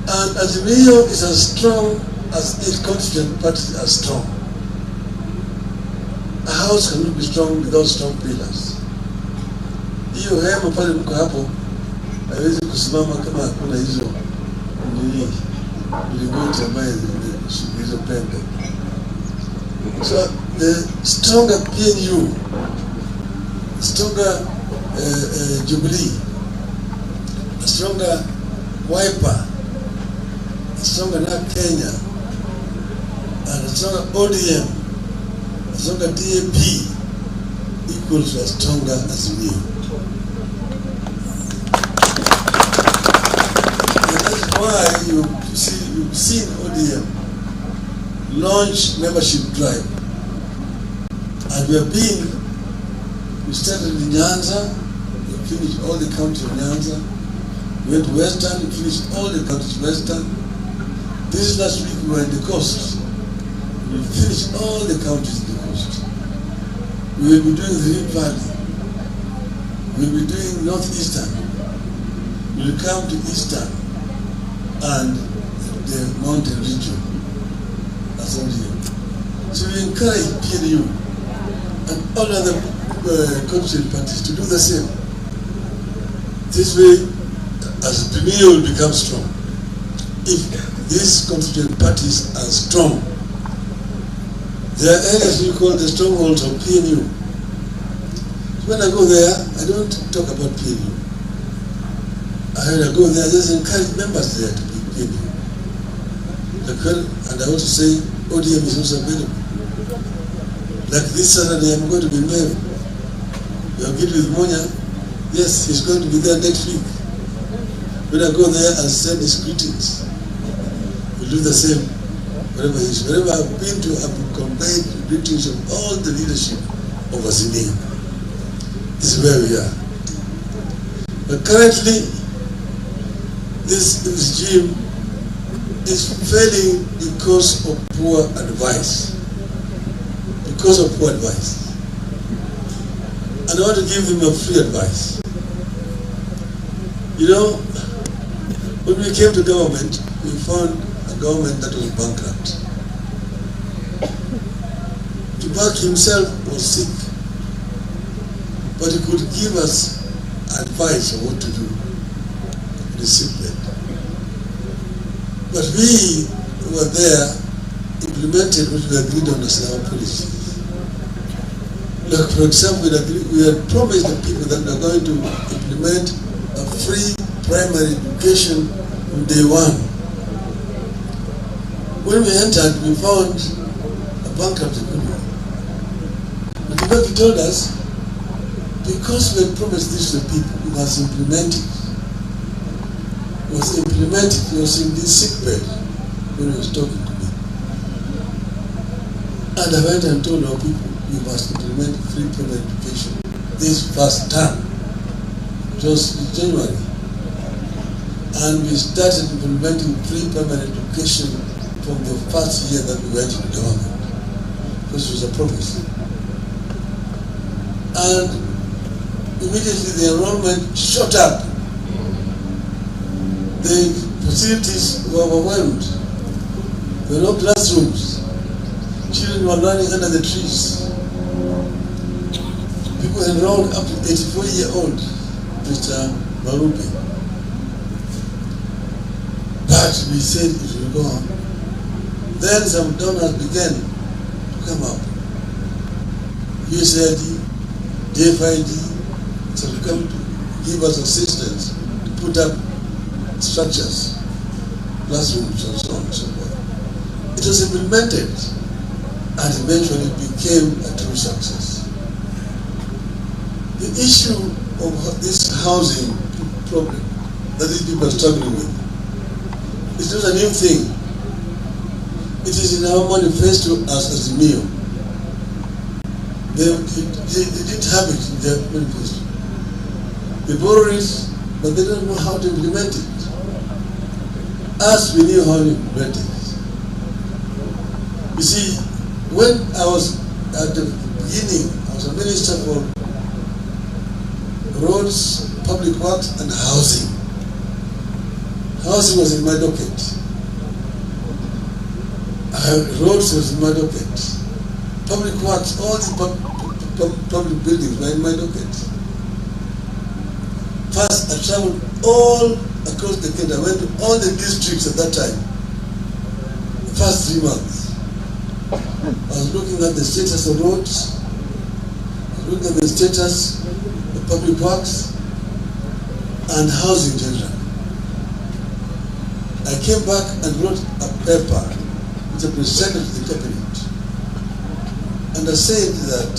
And Azimio is as strong as its constituent parties are strong. A house cannot be strong without strong pillars. Hiyo hema pale mko hapo haiwezi kusimama kama hakuna hizo milingoti ambayo hizo pembe. So the stronger PNU, stronger Jubilee, stronger Wiper, stronger Mt.Kenya, and stronger ODM, stronger DAP equals to a stronger Azimio. And that's why you've seen ODM launch membership drive. And we started in Nyanza, we finished all the counties of Nyanza. We went to Western, we finished all the counties Western. This last week we were in the coast. We finished all the counties in the coast. We will be doing the Rift Valley. We will be doing Northeastern. We will come to Eastern and the mountain region. That's all here. So we encourage PNU and all other constituent parties to do the same. This way, as PNU will become strong. If these constituent parties are strong, there are areas we call the strongholds of PNU. When I go there, I don't talk about PNU. When I go there, I just encourage members there to be PNU. And I want to say, ODM is also available. Like this Saturday, I'm going to be mayor. We are good with Monya. Yes, he's going to be there next week. When I go there, I'll send his greetings. We'll do the same. Wherever he is. Wherever I've been to, I've conveyed greetings of all the leadership of Azimio. This is where we are. But currently, this regime is failing because of poor advice. Because of poor advice. And I want to give them a free advice. You know, when we came to government, we found a government that was bankrupt. Kibaki himself was sick, but he could give us advice on what to do in the sick bed. But we were there, implemented what we agreed on as our policy. Like, for example, we had promised the people that we are going to implement a free primary education from day one. When we entered, we found a bankrupt economy. But Kibaki told us, because we had promised this to the people, we must implement it. He was implemented, he was in this sick bed when he was talking to me. And I went and told our people, we must implement free primary education this first term. It was in January. And we started implementing free primary education from the first year that we went into government. Because it was a promise. And immediately the enrollment shot up. The facilities were overwhelmed. There were no classrooms. Children were learning under the trees. People enrolled up to 84-year-old, Mr. Marupe. But we said it will go on. Then some donors began to come up. USAID, DFID, so to come to give us assistance to put up structures, classrooms, and so on and so forth. It was implemented, and eventually it became a true success. The issue of this housing problem that these people are struggling with is not a new thing. It is in our manifesto as Azimio. They didn't have it in their manifesto. They borrow it, but they don't know how to implement it. Us, we knew how to implement it. You see, when I was at the beginning, I was a minister for roads, public works, and housing. Housing was in my docket. Roads was in my docket. Public works, all the public buildings were in my docket. First, I traveled all across the country. I went to all the districts at that time. The first 3 months. I was looking at the status of roads. I was looking at the status of public works and housing generally. I came back and wrote a paper which I presented to the cabinet. And I said that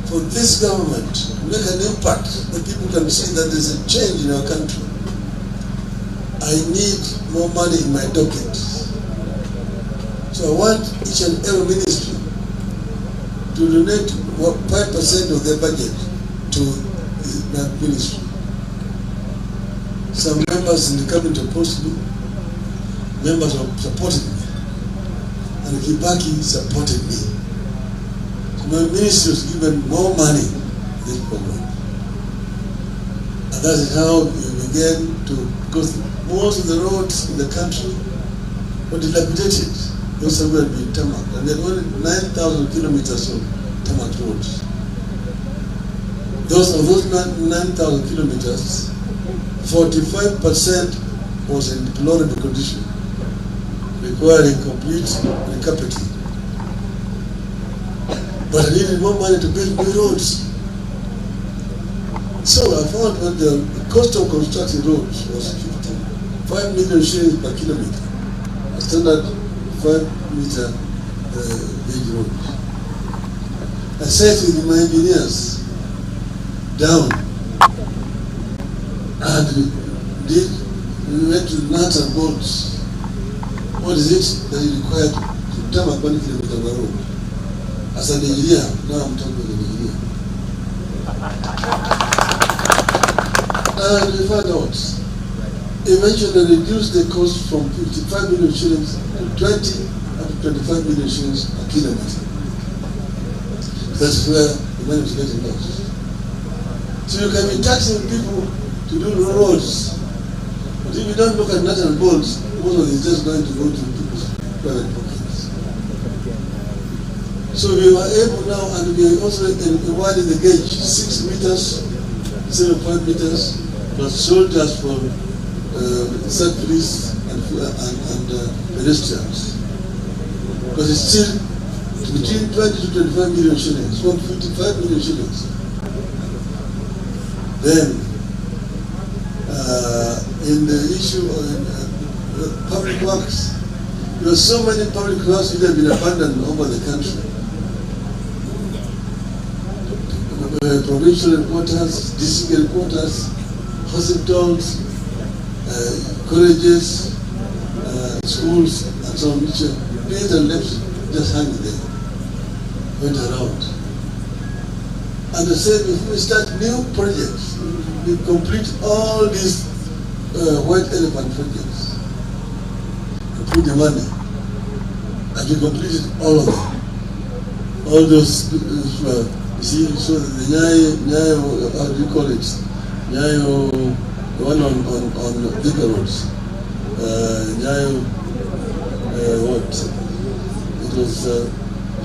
for this government to make an impact that people can see that there's a change in our country, I need more money in my docket. So I want each and every ministry to donate 5% of their budget to that ministry. Some members in the cabinet opposed me, members supported me, and Kibaki supported me. So my ministry was given more money in this program. And that is how we began to go through. Most of the roads in the country were dilapidated. Those have been tarmac, and there were 9,000 kilometers of tarmac roads. Of those 9,000 kilometers, 45% was in deplorable condition, requiring complete recarpeting. But I needed more money to build new roads. So I found that the cost of constructing roads was 5 million shillings per kilometer, a standard 5-meter gauge road. I sat with my engineers down and we went to nuts and bolts. What is it that is required to turn a 1 kilometer of road? As an engineer, now I'm talking with an engineer. And we found out, eventually reduced the cost from 55 million shillings to 20 up to 25 million shillings a kilometer. That's where the money was getting lost. So you can be taxing people to do roads, but if you don't look at nuts and bolts, most of it is just going to go to people's private pockets. So we were able now, and we also widened the gauge, 6 meters, 7.5 meters, plus soldiers for cyclists and pedestrians. Because it's still between 20 to 25 million shillings, from 55 million shillings. Then, in the issue of public works, there are so many public works which have been abandoned over the country. Provincial headquarters, district headquarters, hospitals, colleges, schools, and so on, which are built and left just hanging there, went around. And I said, if we start new projects, we complete all these white elephant projects, and put the money, and we completed all of them. All those, you see, so the Nyayo, how do you call it? Nyayo, the one on bigger roads. Nyayo, what? It was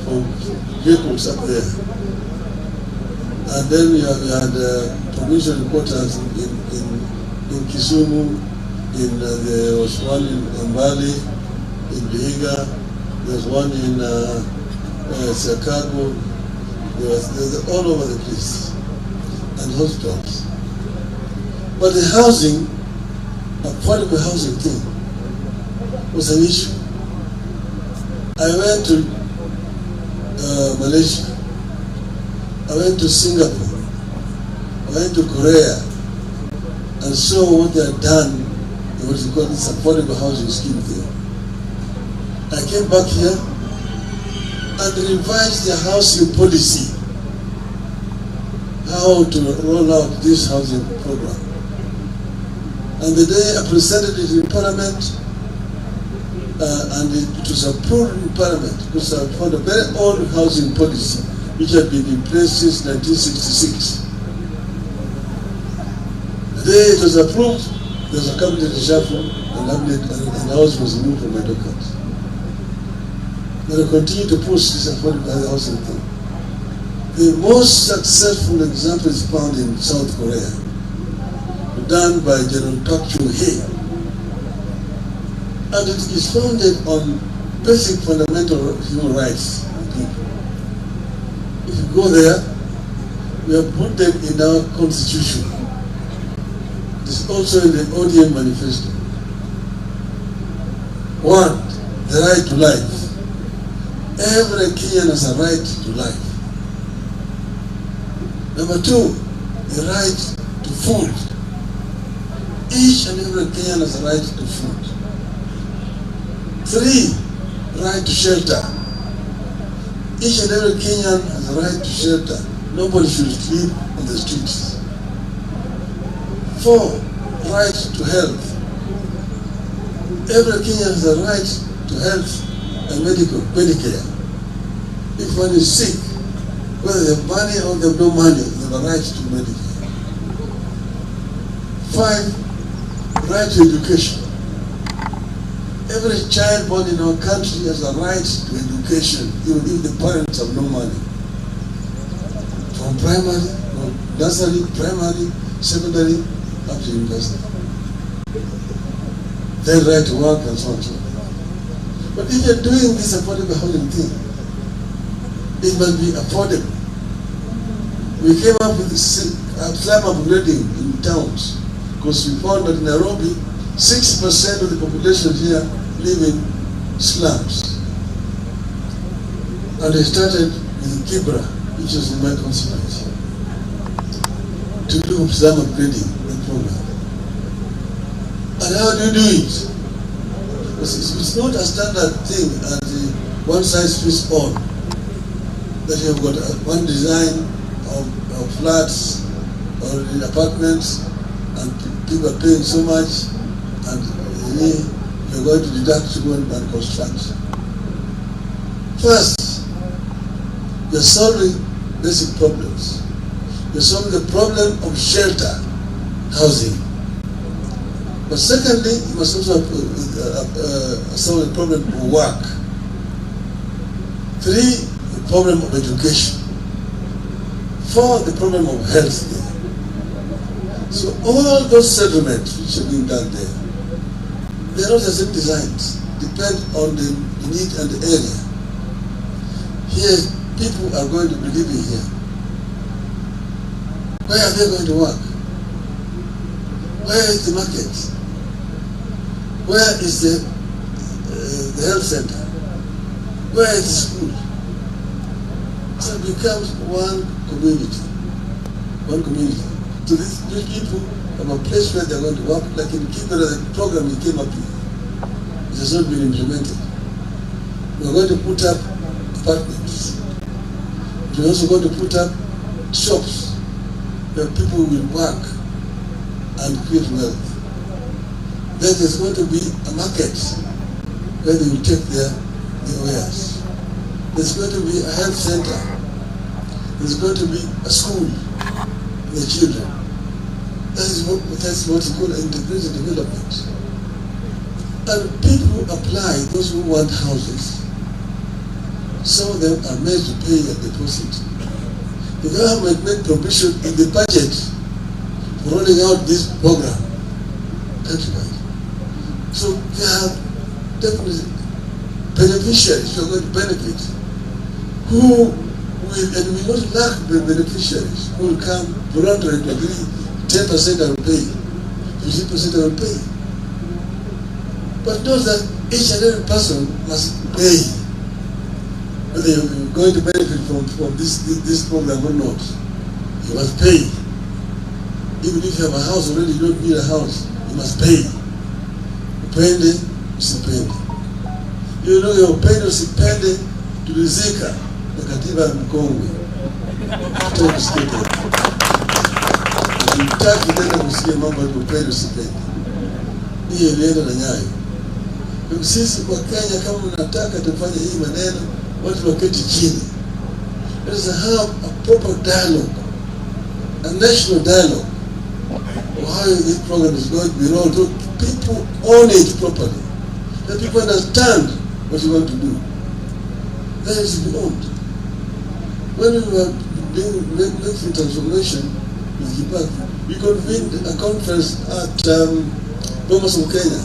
for vehicles up there. And then we had provincial headquarters in Kisumu, there was one in Mbali, in Vihiga, there was one in Chicago, there's all over the place, and hospitals. But the housing, affordable housing thing, was an issue. I went to Malaysia, I went to Singapore, I went to Korea, and saw what they had done in what you call this affordable housing scheme there. I came back here and revised the housing policy, how to roll out this housing program. And the day I presented it in Parliament, and it was approved in Parliament, because I found a very old housing policy which had been in place since 1966. The day it was approved, there was a cabinet reshuffle, and the house was removed from my docket. But I continue to push this affordable housing thing. The most successful example is found in South Korea, done by General Park Chung-hee. And it is founded on basic fundamental human rights of people. If you go there, we have put them in our constitution. It is also in the ODM manifesto. 1, the right to life. Every Kenyan has a right to life. Number 2, the right to food. Each and every Kenyan has a right to food. 3, right to shelter. Each and every Kenyan has a right to shelter. Nobody should sleep on the streets. 4, right to health. Every Kenyan has a right to health and Medicare. If one is sick, whether they have money or they have no money, they have a right to Medicare. 5, right to education. Every child born in our country has a right to education, even if the parents have no money. From primary, nursery, primary, secondary, up to university. They have right to work and so on and so on. But if you're doing this affordable housing thing, it must be affordable. We came up with this slum upgrading in towns because we found that in Nairobi, 6% of the population here live in slums. And they started with Kibra, which is in my constituency, to do slum upgrading program. And how do you do it? Because it's not a standard thing as one size fits all. That you have got one design of flats or in apartments and people are paying so much and you're going to deduct to go and construct. First, you're solving basic problems. You're solving the problem of shelter, housing. But secondly, you must also solve the problem of work. 3, the problem of education. 4, the problem of health care. So all those settlements which are being done there, they are not the same designs, depend on the need and the area. Here, people are going to be living here. Where are they going to work? Where is the market? Where is the health center? Where is the school? So it becomes one community. One community. So these people have a place where they're going to work, like in Kibera, the program we came up with. It has not been implemented. We're going to put up apartments. We're also going to put up shops where people will work and create wealth. Then there's going to be a market where they will take their wares. There's going to be a health center. There's going to be a school for the children. That's what you call integrated development. And people apply, those who want houses. Some of them are made to pay a deposit. The government made provision in the budget for rolling out this program countrywide. So they are definitely beneficiaries who are going to benefit, who will, and we will not lack the beneficiaries who will come voluntarily to agree 10% I will pay, 50% I will pay. But know that each and every person must pay, whether you're going to benefit from this program or not. You must pay. Even if you have a house already, you don't need a house, you must pay. Upende, usipende. You know your upende, usipende, tulizika na katiba ya mkongwe. Tutaki kusikia tena. Tutaki tena kusikia mambo ya upende, usipende. Hii ilienda na nyayo. Sisi kwa Kenya, kama mnataka tufanye hii maneno, watu waketi chini. Let us have a proper dialogue, a national dialogue, of how this program is going to be rolled out. People own it properly. That people understand what you want to do. That is to be owned. When we were making transformation with Kibaki, we convened a conference at Mt.Kenya.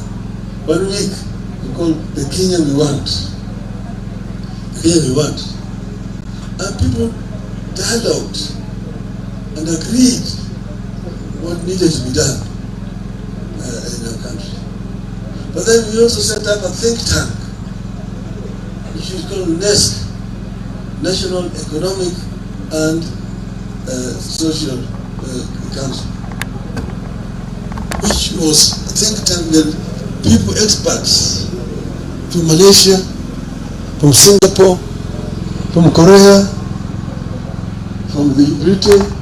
1 week, we called the Kenya we want. The Kenya we want. And people dialogued and agreed what needed to be done in our country. But then we also set up a think tank, which is called NESC, National Economic and Social Council, which was a think tank with people, experts from Malaysia, from Singapore, from Korea, from Britain,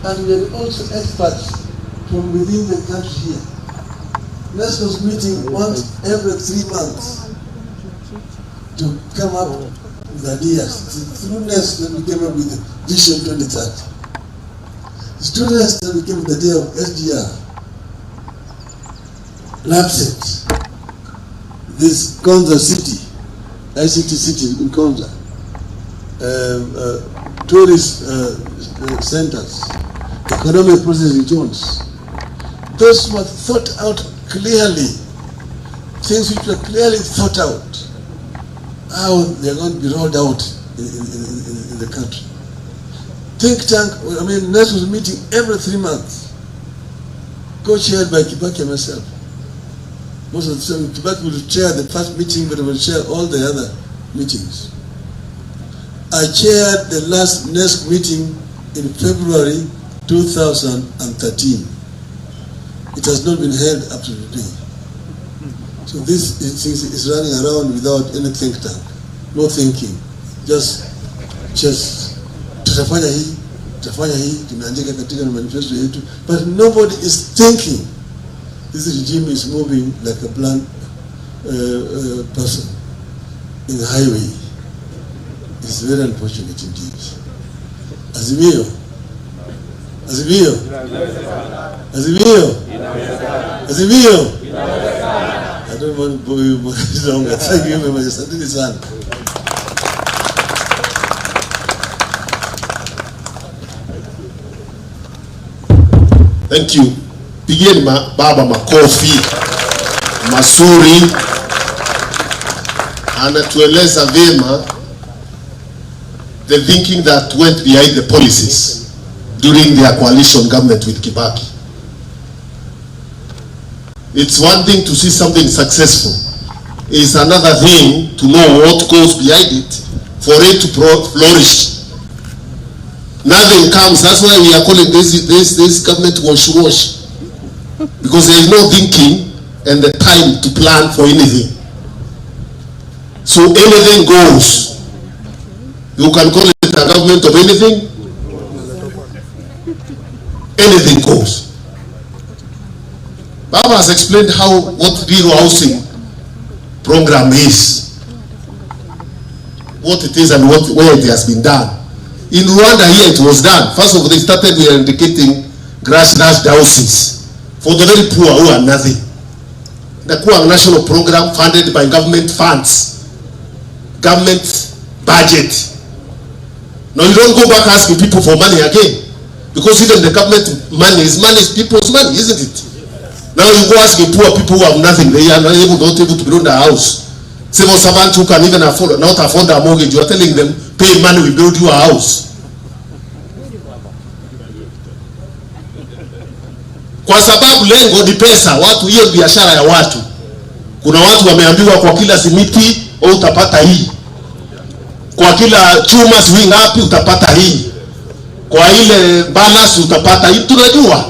and we had also experts from within the country here. NEST was meeting once every 3 months to come up with ideas. Through NEST, then we came up with the Vision 2030. It's through NEST that we came with the idea of SGR, LabSet, this Konza city, ICT city in Konza, tourist centers, economic processing zones. Those were thought out clearly, things which were clearly thought out, how they are going to be rolled out in the country. Think tank, I mean, NEST was meeting every 3 months, co-chaired by Kibaki and myself. Most of the time, Kibaki would chair the first meeting, but I would chair all the other meetings. I chaired the last NEST meeting in February 2013. It has not been held up to today. So this is running around without any think tank, no thinking, just tutafanya hii, tumeandika katika manifesto yetu, but nobody is thinking. This regime is moving like a blunt person in the highway. It's very unfortunate indeed. Azimio. Azimio. Azimio. Azimio. I don't want to bore you much longer. Thank you very much. Asanteni sana. Thank you. Pigieni baba makofi mazuri. Anatueleza vyema the thinking that went behind the policies during their coalition government with Kibaki. It's one thing to see something successful. It's another thing to know what goes behind it for it to flourish. Nothing comes. That's why we are calling this government wash. Because there is no thinking and the time to plan for anything. So anything goes. You can call it a government of anything. Anything goes. Baba has explained what real housing program is, what it is and where it has been done. In Rwanda here it was done. First of all, they started with indicating grass-dashed houses for the very poor who are nothing. The Kuang national program funded by government funds, government budget. Now you don't go back asking people for money again, because even the government money is people's money, isn't it? Now you go asking poor people who have nothing, they are not able to build a house. Civil servants who can even not afford a mortgage, you are telling them, pay money, we build you a house. Kwa sababu lengo ni pesa, watu, hiyo biashara ya watu. Kuna watu wameambiwa kwa kila simiti utapata hii, kwa kila chuma sijui ngapi utapata hii, kwa ile balance utapata hii. Tunajua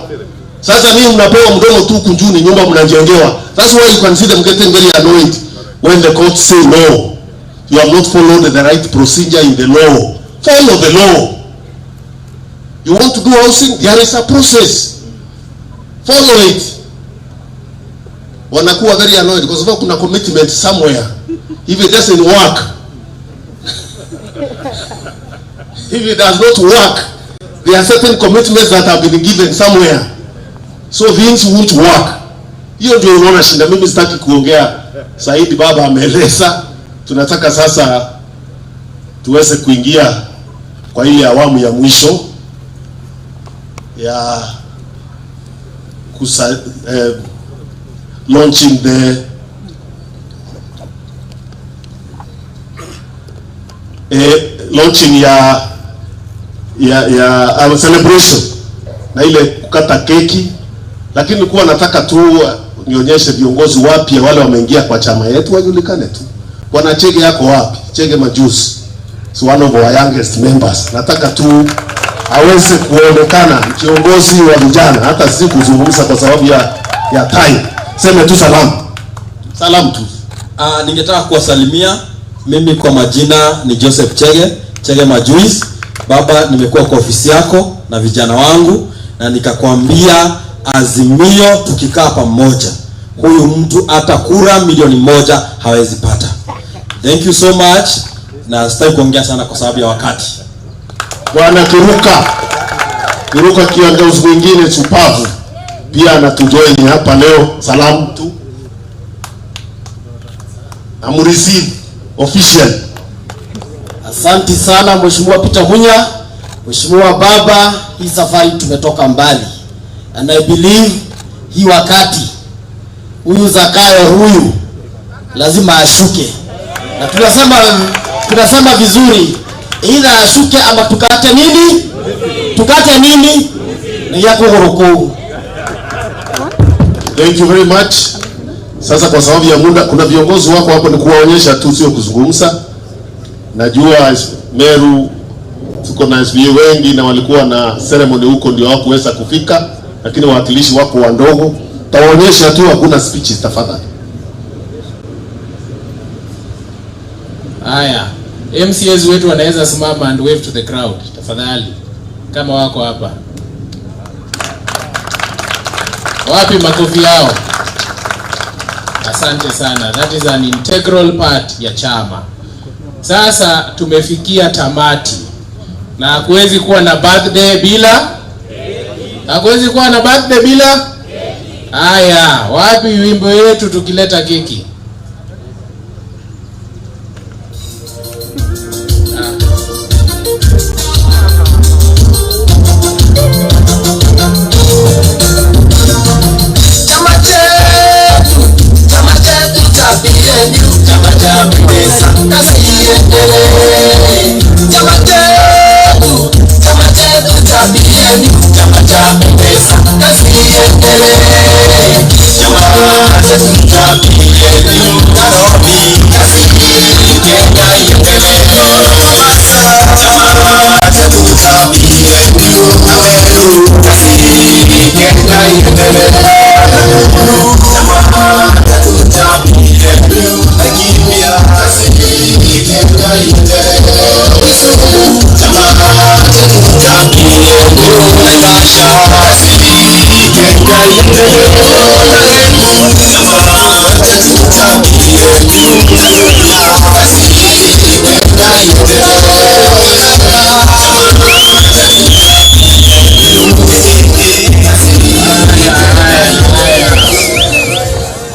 sasa nini, mnapewa mdomo tu kunjuni, nyumba mnajengewa. That's why you can see them getting very annoyed when the court say no, you have not followed the right procedure in the law. Follow the law. You want to do housing, there is a process. Follow it. Wanakuwa very annoyed because kuna commitment somewhere. If it doesn't work, if it does not work, there are certain commitments that have been given somewhere, so things won't work. Hiyo ndio unaona shinda. Mimi sitaki kuongea zaidi, baba ameeleza. Tunataka sasa tuweze kuingia kwa ile awamu ya mwisho ya launching the launching ya celebration na ile kukata keki, lakini nilikuwa nataka tu nionyeshe viongozi wapya wale wameingia kwa chama yetu wajulikane tu. Bwana Chege yako wapi? Chege Majusi, so one of our youngest members. Nataka tu aweze kuonekana kiongozi wa vijana, hata si kuzungumza kwa sababu ya time. Sema tu salamu tu. Ningetaka kuwasalimia. Mimi kwa majina ni Joseph Chege Majusi. Baba, nimekuwa kwa ofisi yako na vijana wangu na nikakwambia Azimio tukikaa pamoja, huyu mtu hata kura milioni 1 hawezi pata. Thank you so much, na sitaki kuongea sana kwa sababu ya wakati. Bwana Kiruka kiongozi mwingine chupavu pia anatujoin hapa leo. Salamu tu amurizi official. Asante sana Mheshimiwa Peter Munya. Mheshimiwa Baba, hii safari tumetoka mbali, and I believe hii wakati huyu Zakayo huyu lazima ashuke, na tunasema vizuri, either ashuke ama tukate nini na yako goroko. Thank you very much. Sasa kwa sababu ya muda, kuna viongozi wako hapo, ni kuwaonyesha tu, sio kuzungumza. Najua Meru tuko na SBA wengi na walikuwa na ceremony huko, ndio hawakuweza kufika, lakini wawakilishi wako wandogo. Tawaonyesha tu, hakuna speeches tafadhali. Haya, MCAs wetu wanaweza simama and wave to the crowd tafadhali, kama wako hapa. Wapi makofi yao? Asante sana. That is an integral part ya chama. Sasa tumefikia tamati, na hakuwezi kuwa na birthday bila haya. Wapi wimbo yetu tukileta keki?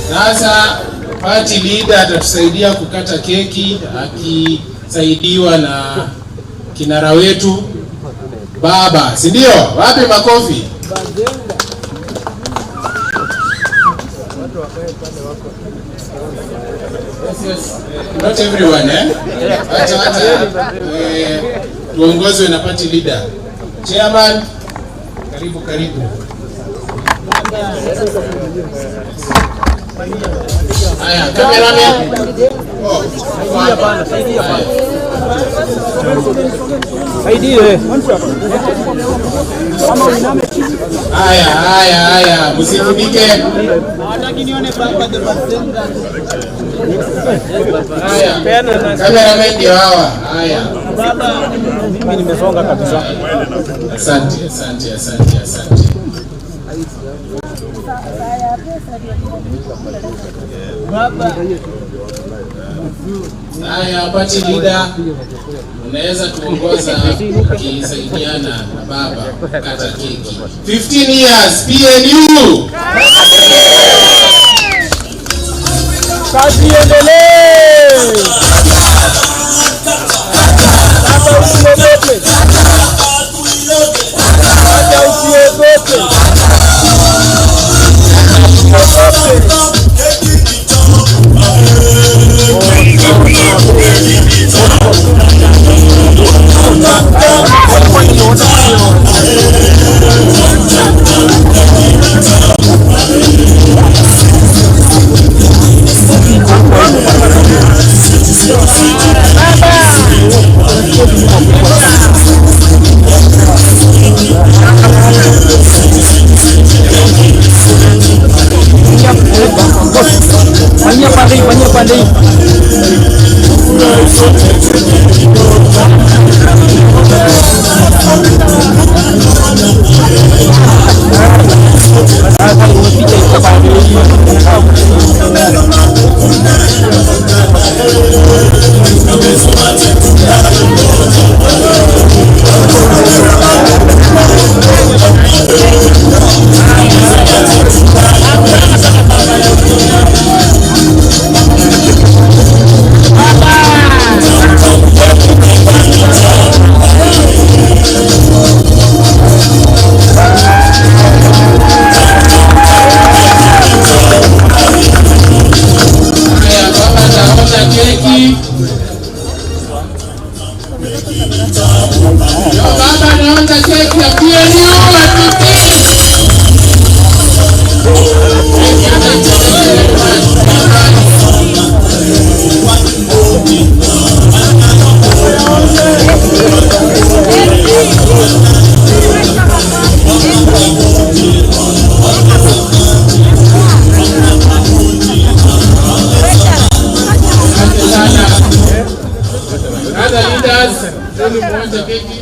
Sasa party leader atatusaidia kukata keki akisaidiwa na kinara wetu Baba, si ndio? Wapi makofi? Yes. Not everyone, Hata tuongozwe na party leader. Chairman, karibu. Haya, cameraman. Haya, msifunike. Haya, cameraman ndio hawa. Haya. Mimi nimesonga kabisa. Asante. Haya, party leader, unaweza tuongoza kisaidiana na Baba kata keki. 15 years PNU. Kazi endelee. Baba usiogope. Baba usiogope. wengi.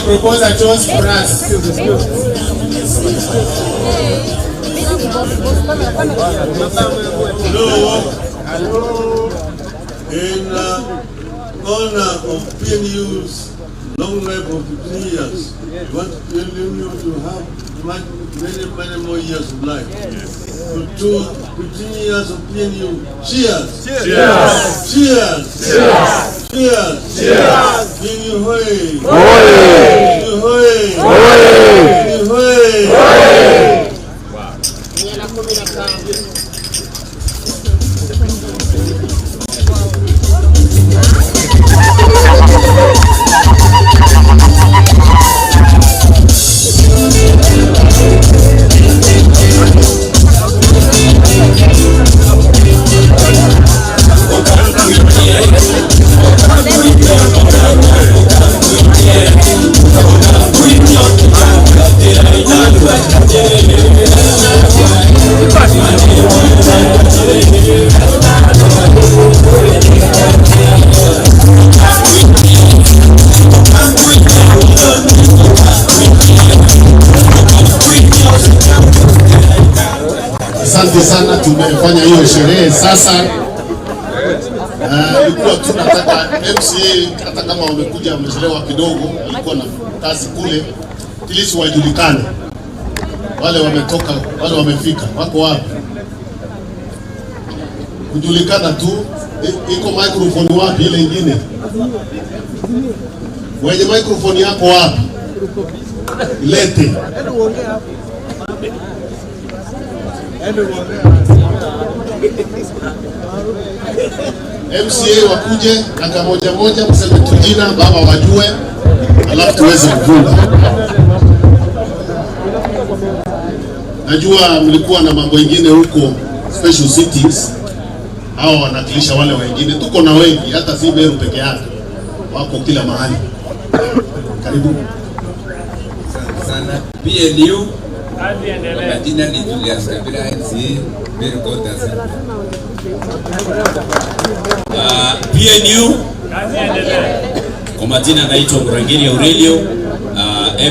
Propose a toast for us. Hello. In honor of PNU's long life of 15 years, we want PNU to have many more years of life. To 15 years of PNU. Cheers! Cheers! Cheers! Cheers! Cheers! Cheers! PNU hoy! Hoy! PNU hoy! Hoy! PNU hoy! Hoy! Asante sana, tumefanya hiyo sherehe sasa. Ilikuwa tunataka MCA hata kama wamekuja wamechelewa kidogo, alikuwa na kazi kule, ili wajulikane. Wale wametoka, wale wamefika, wako wapi? Kujulikana tu. Iko microphone wapi ile nyingine? Wenye microphone yako wapi? Ilete. MCA wakuje na moja moja, mseme tujina baba wajue, alafu tuweze kufunga. Najua mlikuwa na mambo mengine huko special cities, hao wanakilisha wale wengine. Tuko na wengi, hata si Meru peke yake, wako kila mahali. Karibu sana. PNU majina ni Julius Kabila NCA Meru County. PNU kwa majina naitwa Murangiri Aurelio,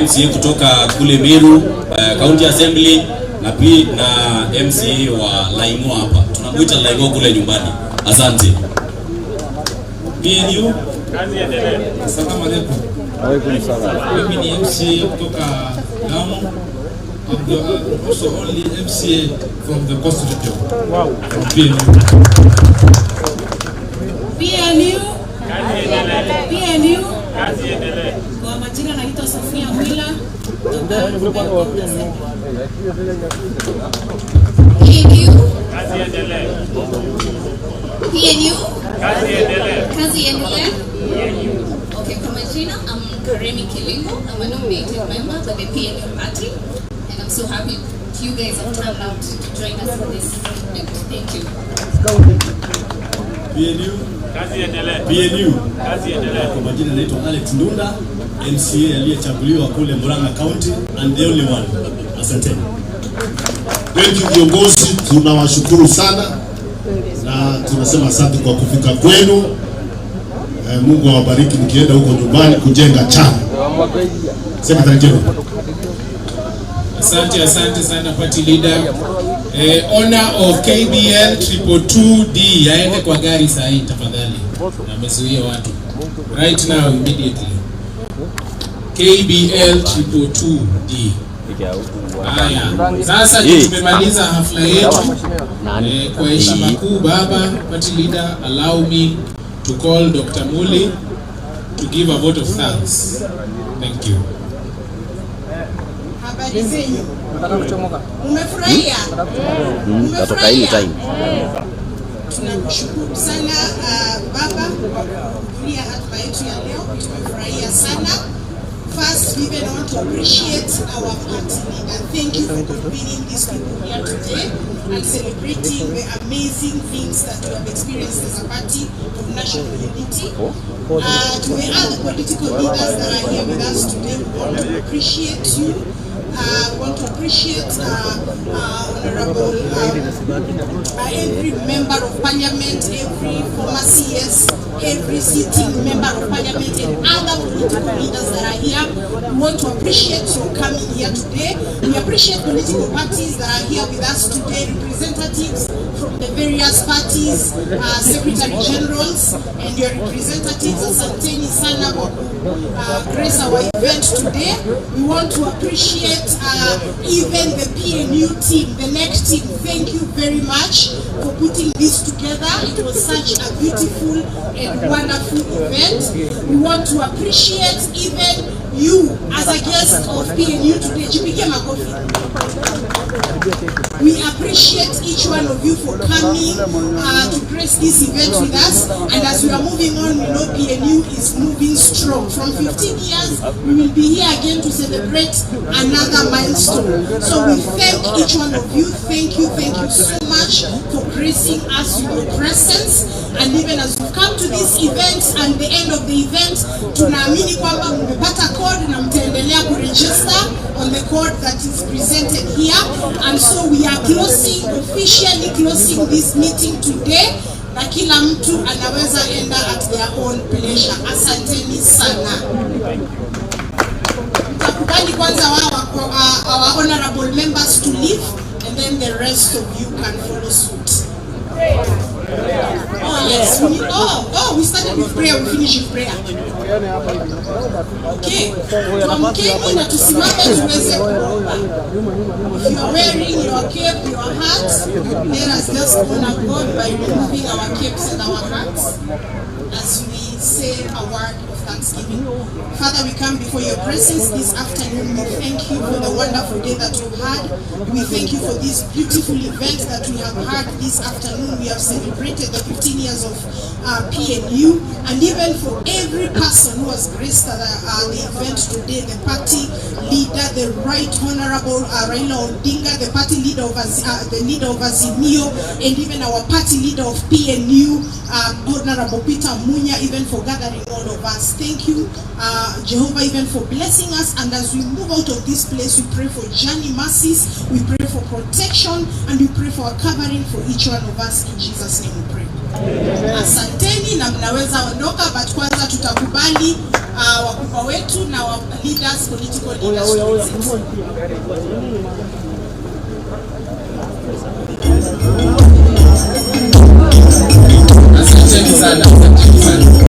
MCA kutoka kule Meru County Assembly na MCA wa Laingo hapa. Tunamuita Laingo kule nyumbani. Asante. PNU kazi endelee. Asalamu alaykum. Alaykum salaam. Mimi ni MCA kutoka Lamu. I'm also only MCA from the coast region. Wow. From PNU. PNU kazi endelee. Kwa majina naitwa Sofia Mwila. PNU kazi endelee. PNU kazi endelee. Kazi endelee. Okay, kwa majina I'm Karemi Kilingo. I'm a nominated member of the PNU party, and I'm so happy that you guys have turned out to join us for this event. Thank you. PNU. Kwa majina naitwa Alex Ndunda, MCA aliyechaguliwa kule Murang'a County and the only one. Asante. Thank you viongozi, tunawashukuru sana na tunasema asante kwa kufika kwenu. Mungu awabariki mkienda huko nyumbani kujenga chama. Secretary General. Asante sana party leader. Owner of KBL 222D aende kwa gari saa hii tafadhali. Amezuia watu. Right now immediately. KBL 222D. Haya. Sasa tumemaliza hafla yetu. Kwa heshima kuu baba party leader, allow me to call Dr. Muli to give a vote of thanks. Thank you. Habari zenu. Umefurahia? Umefurahia? Tunakushukuru sana baba kwa kuhudhuria hafla yetu ya leo. Tumefurahia sana. First, we even want to appreciate our party leader. Thank you for convening these people here today and celebrating the amazing things that we have experienced as a party of national unity. To the other political leaders that are here with us today, we want to appreciate you. Want to appreciate Honorable every member of parliament, every former CS, every sitting member of parliament and other political leaders that are here. We want to appreciate your coming here today. We appreciate political parties that are here with us today, representatives from the various parties, secretary generals and your representatives. Asanteni sana kwa grace our event today. We want to appreciate even the PNU team, the next team. Thank you very much for putting this together. It was such a beautiful and wonderful event. We want to appreciate even you as a guest of PNU today. Jipige makofi. We appreciate each one of you for coming to grace this event with us. And as we are moving on, we know PNU is moving strong. From 15 years, we will be here again to celebrate another milestone. So we thank each one of you. Thank you so much for gracing us with your presence. And even as we come to this event and the end of the event, tunaamini kwamba mmepata code na mtaendelea kuregister on the code that is presented here. And so we are officially closing this meeting today. Na kila mtu anaweza enda at their own pleasure. Asanteni sana. Mtakubali kwanza our honorable members to leave and then the rest of you can follow suit. Oh yes, we started with prayer, we finished with prayer. Okay, tuamkeni na tusimame tuweze kuomba. If you are wearing your cape, your hat, let us just honor God by removing our capes and our hats as we say a word of thanksgiving. Father, we come before your presence this afternoon. We thank you for the wonderful day that we've had. We thank you for this beautiful event that we have had this afternoon. We have celebrated the 15 years of PNU, and even for every person who has graced the event today, the party leader, the Right Honorable Raila Odinga, the party leader of Azimio, and even our party leader of PNU, Honorable Peter Munya, even for gathering all of us. Thank you, Jehovah, even for blessing us. And as we move out of this place, we pray for journey mercies, we pray for protection, and we pray for a covering for each one of us. In Jesus' name we pray. Asanteni na mnaweza ondoka, but kwanza tutakubali wakubwa wetu na leaders, political leaders.